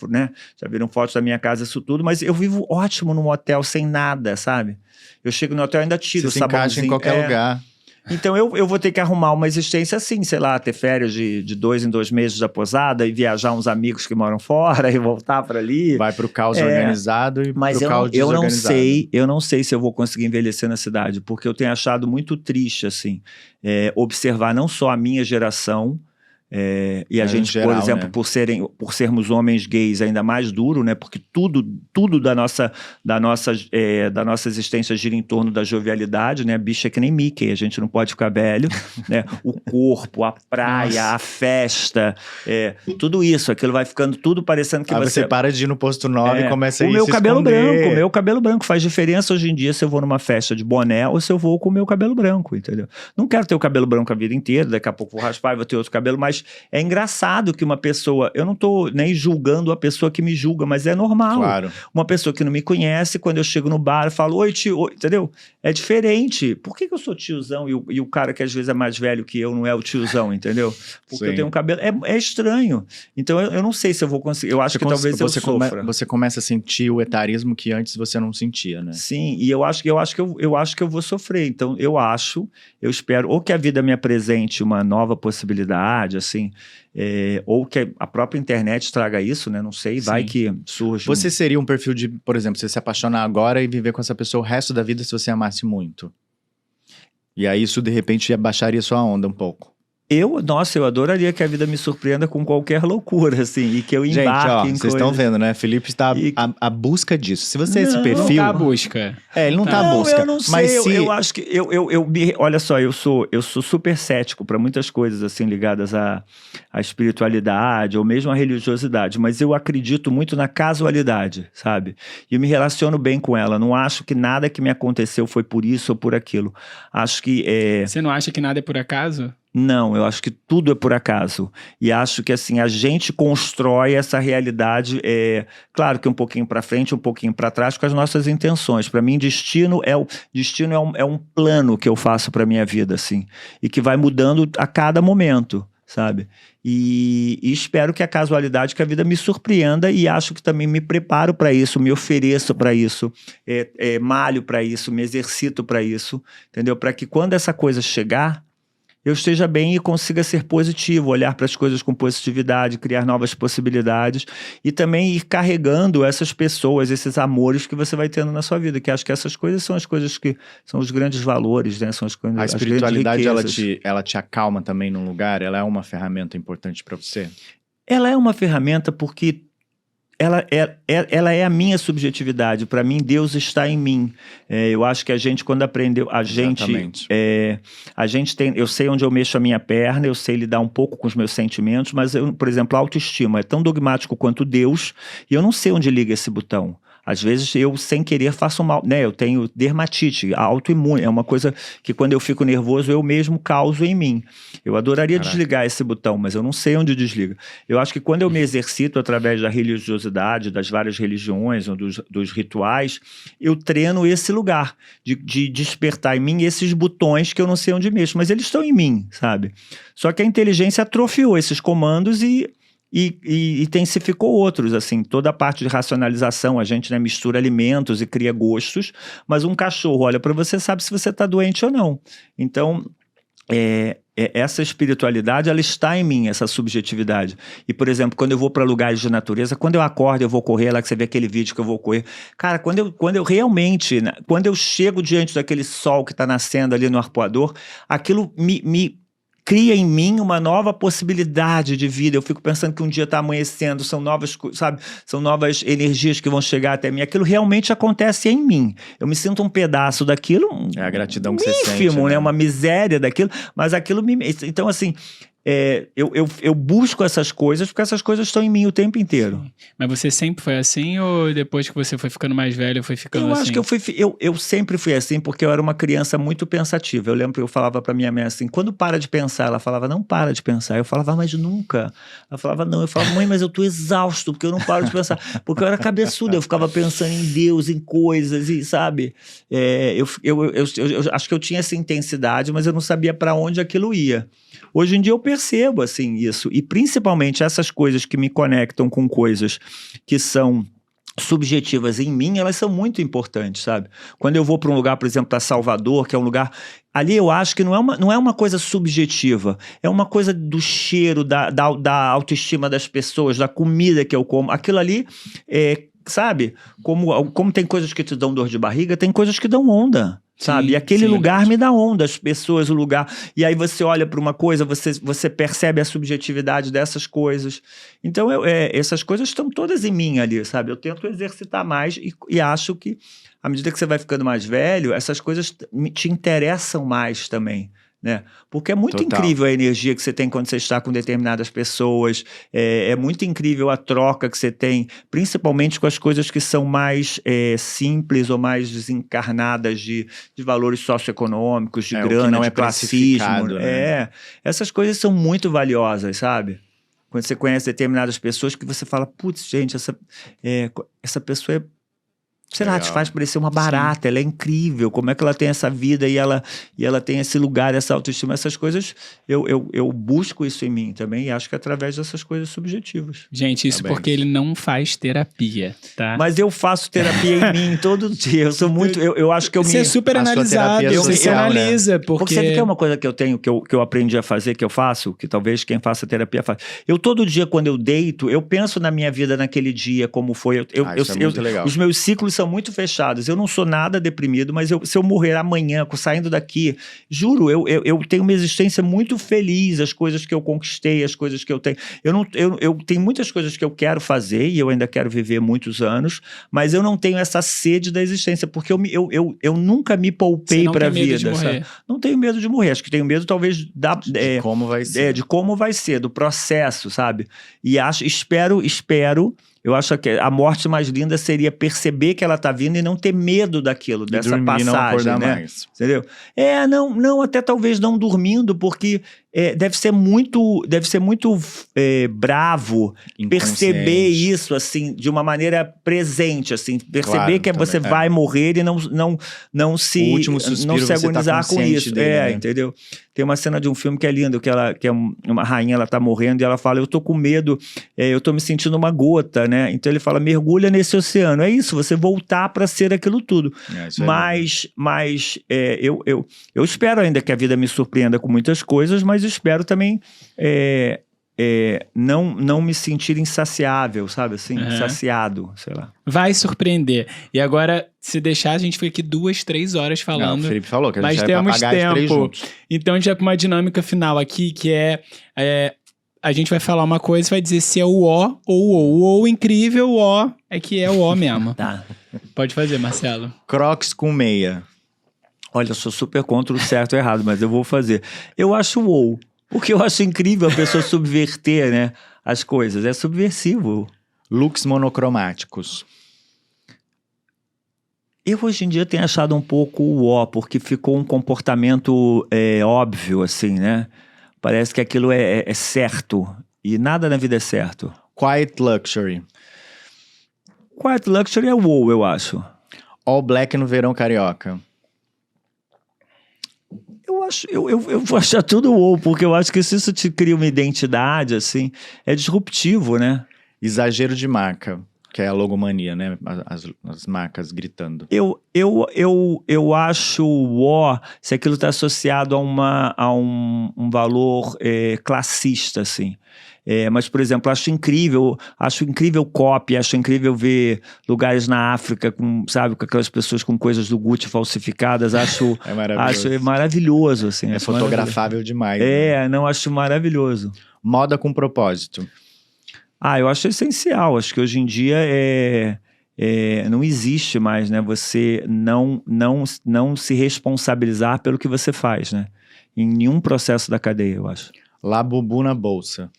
viram fotos da minha casa, isso tudo. Mas eu vivo ótimo num hotel sem nada, sabe? Eu chego no hotel e ainda tiro o sabãozinho. Você se encaixa em qualquer lugar. Então eu vou ter que arrumar uma existência assim, sei lá, ter férias de 2 em 2 meses da pousada e viajar uns amigos que moram fora e voltar para ali. Vai pro caos organizado e mas pro caos desorganizado. Eu não sei se eu vou conseguir envelhecer na cidade, porque eu tenho achado muito triste, assim, observar não só a minha geração, e a gente, geral, por exemplo, né? por sermos homens gays, ainda mais duro, né? Porque tudo da nossa existência gira em torno da jovialidade, né? Bicho é que nem Mickey, a gente não pode ficar velho, né? O corpo, a praia, a festa, tudo isso, aquilo vai ficando tudo parecendo que você para de ir no posto 9 e começa a ir o meu se cabelo esconder. branco, o meu cabelo branco faz diferença hoje em dia se eu vou numa festa de boné ou se eu vou com o meu cabelo branco, entendeu? Não quero ter o cabelo branco a vida inteira, daqui a pouco vou raspar e vou ter outro cabelo, mas é engraçado que uma pessoa... Eu não tô nem julgando a pessoa que me julga, mas é normal. Claro. Uma pessoa que não me conhece, quando eu chego no bar, eu falo, oi tio, entendeu? É diferente. Por que eu sou tiozão e o cara que às vezes é mais velho que eu não é o tiozão, entendeu? Porque eu tenho um cabelo... É estranho. Então eu não sei se eu vou conseguir. Eu acho que talvez eu sofra. Você começa a sentir o etarismo que antes você não sentia, né? Sim, e eu acho que eu vou sofrer. Então eu espero ou que a vida me apresente uma nova possibilidade, assim... ou que a própria internet traga isso, né? Não sei, vai que surge. Você seria um perfil de, por exemplo, você se apaixonar agora e viver com essa pessoa o resto da vida se você amasse muito? E aí isso, de repente, baixaria sua onda um pouco. Nossa, eu adoraria que a vida me surpreenda com qualquer loucura, assim, e que eu embarque em vocês estão vendo, né? Felipe está à busca disso. Se você é esse perfil... Não tá à busca. Ele não tá à busca. Eu não sei, mas eu acho que... olha só, eu sou super cético para muitas coisas, assim, ligadas à espiritualidade ou mesmo à religiosidade, mas eu acredito muito na casualidade, sabe? E eu me relaciono bem com ela. Não acho que nada que me aconteceu foi por isso ou por aquilo. Acho que... Você não acha que nada é por acaso? Não, eu acho que tudo é por acaso. E acho que assim, a gente constrói essa realidade, claro que um pouquinho para frente, um pouquinho para trás, com as nossas intenções. Para mim, destino é um plano que eu faço para minha vida, assim, e que vai mudando a cada momento, sabe? E espero que a casualidade, que a vida me surpreenda, e acho que também me preparo para isso, me ofereço para isso, malho para isso, me exercito para isso, entendeu? Para que quando essa coisa chegar, eu esteja bem e consiga ser positivo, olhar para as coisas com positividade, criar novas possibilidades e também ir carregando essas pessoas, esses amores que você vai tendo na sua vida, que acho que essas coisas são as coisas que são os grandes valores, né? São as coisas, a espiritualidade, as ela te acalma também num lugar? Ela é uma ferramenta importante para você? Ela é uma ferramenta porque ela é a minha subjetividade. Para mim, Deus está em mim. Eu acho que a gente, quando aprendeu, a gente tem, eu sei onde eu mexo a minha perna, eu sei lidar um pouco com os meus sentimentos, mas eu, por exemplo, a autoestima é tão dogmático quanto Deus, e eu não sei onde liga esse botão. Às vezes eu, sem querer, faço mal, né? Eu tenho dermatite, autoimune, é uma coisa que quando eu fico nervoso, eu mesmo causo em mim. Eu adoraria desligar esse botão, mas eu não sei onde desliga. Eu acho que quando eu me exercito através da religiosidade, das várias religiões, ou dos rituais, eu treino esse lugar de despertar em mim esses botões que eu não sei onde mexo, mas eles estão em mim, sabe? Só que a inteligência atrofiou esses comandos e intensificou outros, assim, toda a parte de racionalização, a gente, né, mistura alimentos e cria gostos, mas um cachorro olha para você, sabe se você está doente ou não. Então, essa espiritualidade, ela está em mim, essa subjetividade. E, por exemplo, quando eu vou para lugares de natureza, quando eu acordo, eu vou correr, lá que você vê aquele vídeo que eu vou correr. Cara, quando eu realmente, né, quando eu chego diante daquele sol que está nascendo ali no arpoador, aquilo me cria em mim uma nova possibilidade de vida. Eu fico pensando que um dia está amanhecendo, são novas, sabe? São novas energias que vão chegar até mim. Aquilo realmente acontece em mim. Eu me sinto um pedaço daquilo. É a gratidão que você sente, ínfimo, né? né? Uma miséria daquilo, mas aquilo me... Então, assim, eu busco essas coisas porque essas coisas estão em mim o tempo inteiro. Sim. Mas você sempre foi assim ou depois que você foi ficando mais velho, foi ficando assim? Eu acho que eu sempre fui assim porque eu era uma criança muito pensativa. Eu lembro que eu falava pra minha mãe assim, quando para de pensar, ela falava, não para de pensar. Eu falava, mas nunca. Ela falava, não. Eu falava, mãe, mas eu tô exausto porque eu não paro de pensar. Porque eu era cabeçudo, eu ficava pensando em Deus, em coisas, e sabe? Eu acho que eu tinha essa intensidade, mas eu não sabia pra onde aquilo ia. Hoje em dia eu percebo, assim, isso. E principalmente essas coisas que me conectam com coisas que são subjetivas em mim, elas são muito importantes, sabe? Quando eu vou para um lugar, por exemplo, para Salvador, que é um lugar... Ali eu acho que não é uma coisa subjetiva, é uma coisa do cheiro, da autoestima das pessoas, da comida que eu como. Aquilo ali, sabe? Como tem coisas que te dão dor de barriga, tem coisas que dão onda. Sabe? Sim, e aquele sim, lugar me dá onda, as pessoas, o lugar. E aí você olha para uma coisa, você percebe a subjetividade dessas coisas. Então, essas coisas estão todas em mim ali, sabe? Eu tento exercitar mais e acho que, à medida que você vai ficando mais velho, essas coisas te interessam mais também. Né? Porque é muito incrível a energia que você tem quando você está com determinadas pessoas, é muito incrível a troca que você tem, principalmente com as coisas que são mais simples ou mais desencarnadas de valores socioeconômicos, de grana, não de classismo. Né? Essas coisas são muito valiosas, sabe? Quando você conhece determinadas pessoas que você fala, putz, gente, essa pessoa é... Sei lá, te faz parecer uma barata. Sim. Ela é incrível, como é que ela tem essa vida e ela tem esse lugar, essa autoestima, essas coisas, eu busco isso em mim também e acho que é através dessas coisas subjetivas. Gente, isso porque ele não faz terapia, tá? Mas eu faço terapia em mim todo dia, eu sou muito, eu acho que eu Você é super analisado, você analisa, né? Porque sabe que é uma coisa que eu tenho, que eu aprendi a fazer, que eu faço, que talvez quem faça terapia faça. Eu todo dia, quando eu deito, eu penso na minha vida naquele dia, como foi, isso é muito legal. Os meus ciclos são muito fechadas. Eu não sou nada deprimido, mas se eu morrer amanhã, saindo daqui, juro, eu tenho uma existência muito feliz, as coisas que eu conquistei, as coisas que eu tenho. Eu tenho muitas coisas que eu quero fazer e eu ainda quero viver muitos anos, mas eu não tenho essa sede da existência, porque eu nunca me poupei para a vida. Não tenho medo de morrer, acho que tenho medo talvez de como vai ser. De como vai ser, do processo, sabe? E espero, eu acho que a morte mais linda seria perceber que ela tá vindo e não ter medo daquilo, dessa dormir, passagem, não acordar né? Mais. Entendeu? Não, até talvez não dormindo, porque deve ser muito bravo perceber isso, assim, de uma maneira presente, assim, perceber claro, que você vai morrer e não se agonizar com isso. Dele, né? Entendeu? Tem uma cena de um filme que é lindo, que é uma rainha, ela tá morrendo e ela fala, eu tô com medo, eu tô me sentindo uma gota, né? Então ele fala, mergulha nesse oceano. É isso, você voltar para ser aquilo tudo. Mas eu espero ainda que a vida me surpreenda com muitas coisas, mas espero também não me sentir insaciável, sabe assim? Saciado, sei lá. Vai surpreender. E agora, se deixar, a gente fica aqui 2, 3 horas falando. Não, o Felipe falou que a gente mas vai temos pagar tempo. os 3 juntos. Então a gente vai para uma dinâmica final aqui, que a gente vai falar uma coisa e vai dizer se é o ó ou o ó. O incrível, o ó é que é o ó mesmo. Tá. Pode fazer, Marcelo. Crocs com meia. Olha, eu sou super contra o certo e errado, mas eu vou fazer. Eu acho wow, porque eu acho incrível a pessoa subverter, né, as coisas. É subversivo. Looks monocromáticos. Eu hoje em dia tenho achado um pouco o ó, porque ficou um comportamento óbvio, assim, né? Parece que aquilo é certo. E nada na vida é certo. Quiet luxury. Quiet luxury é wow, eu acho. All black no verão carioca. Eu vou achar tudo wow, porque eu acho que se isso te cria uma identidade, assim, é disruptivo, né? Exagero de marca, que é a logomania, né? As marcas gritando. Eu acho ó, se aquilo está associado a um valor classista, assim. Mas, por exemplo, acho incrível copy, acho incrível ver lugares na África com aquelas pessoas com coisas do Gucci falsificadas, acho maravilhoso, assim. É fotografável demais. Não, acho maravilhoso. Moda com propósito. Eu acho essencial, acho que hoje em dia não existe mais, né, você não se responsabilizar pelo que você faz, né, em nenhum processo da cadeia, eu acho. Labubu na bolsa.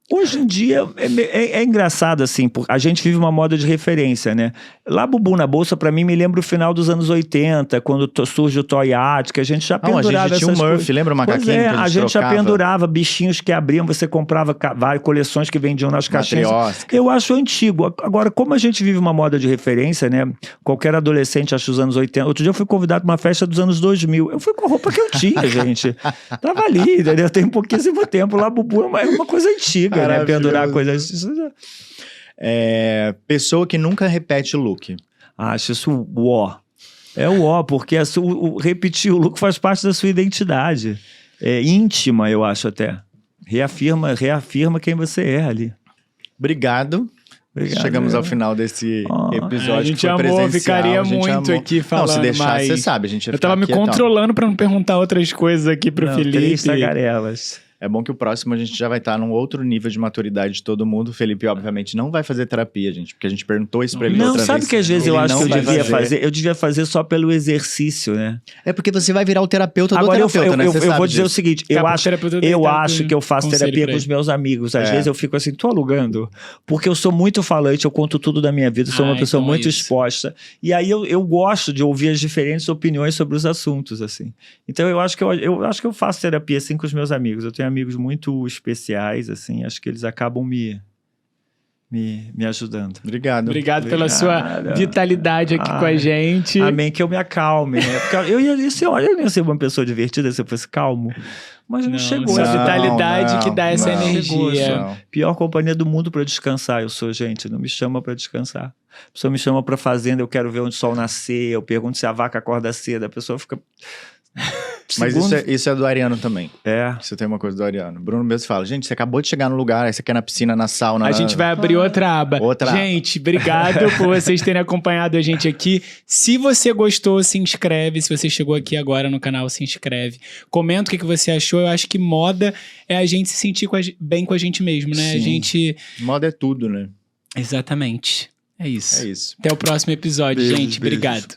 Hoje em dia é engraçado, assim, porque a gente vive uma moda de referência, né? Labubu na bolsa, pra mim, me lembra o final dos anos 80, quando surge o Toy Art, que a gente já pendurava essas coisas. A gente tinha o Murphy, lembra o macaquinho que a gente trocava? Já pendurava bichinhos que abriam, você comprava várias coleções que vendiam nas caixinhas. Matriosca. Eu acho antigo. Agora, como a gente vive uma moda de referência, né? Qualquer adolescente acha os anos 80. Outro dia eu fui convidado pra uma festa dos anos 2000. Eu fui com a roupa que eu tinha, gente. Tava ali, entendeu? Tem pouquíssimo tempo. Labubu é uma coisa antiga, né? Pendurar coisas. Pessoa que nunca repete o look. Acho isso ó. É o ó, porque repetir o look faz parte da sua identidade. É íntima, eu acho até. Reafirma quem você é ali. Obrigado. Chegamos ao final desse episódio. A gente amou, ficaria muito aqui falando. Não, se deixar, mas você sabe. A gente eu tava me controlando pra não perguntar outras coisas aqui pro Felipe. 3 tagarelas. É bom que o próximo a gente já vai estar num outro nível de maturidade de todo mundo. O Felipe, obviamente, não vai fazer terapia, gente, porque a gente perguntou isso pra ele outra vez. Não, sabe que às vezes eu acho que eu devia fazer? Eu devia fazer só pelo exercício, né? É porque você vai virar o terapeuta do Agora, terapeuta, né? Eu vou dizer o seguinte, eu acho que eu faço terapia com os meus amigos. Às vezes eu fico assim, tô alugando. Porque eu sou muito falante, eu conto tudo da minha vida, sou uma pessoa então muito exposta. E aí eu gosto de ouvir as diferentes opiniões sobre os assuntos, assim. Então eu acho que eu faço terapia, assim, com os meus amigos. Eu tenho amigos muito especiais, assim, acho que eles acabam me ajudando. Obrigado pela sua vitalidade aqui com a gente. Amém, que eu me acalme, né? Porque eu ia ser uma pessoa divertida se eu fosse calmo, mas não chegou. A vitalidade que dá essa energia. Não. Pior companhia do mundo pra descansar, eu sou, gente, não me chama pra descansar. A pessoa me chama pra fazenda, eu quero ver onde o sol nascer, eu pergunto se a vaca acorda cedo, a pessoa fica... Mas segundo... isso é do Ariano também. É. Isso tem uma coisa do Ariano. Bruno mesmo fala, gente, você acabou de chegar no lugar, aí você quer na piscina, na sauna... A gente vai abrir outra aba. Gente, obrigado por vocês terem acompanhado a gente aqui. Se você gostou, se inscreve. Se você chegou aqui agora no canal, se inscreve. Comenta o que você achou. Eu acho que moda é a gente se sentir bem com a gente mesmo, né? Sim. A gente... Moda é tudo, né? Exatamente. É isso. É isso. Até o próximo episódio, Beijo, gente. beijo. Obrigado.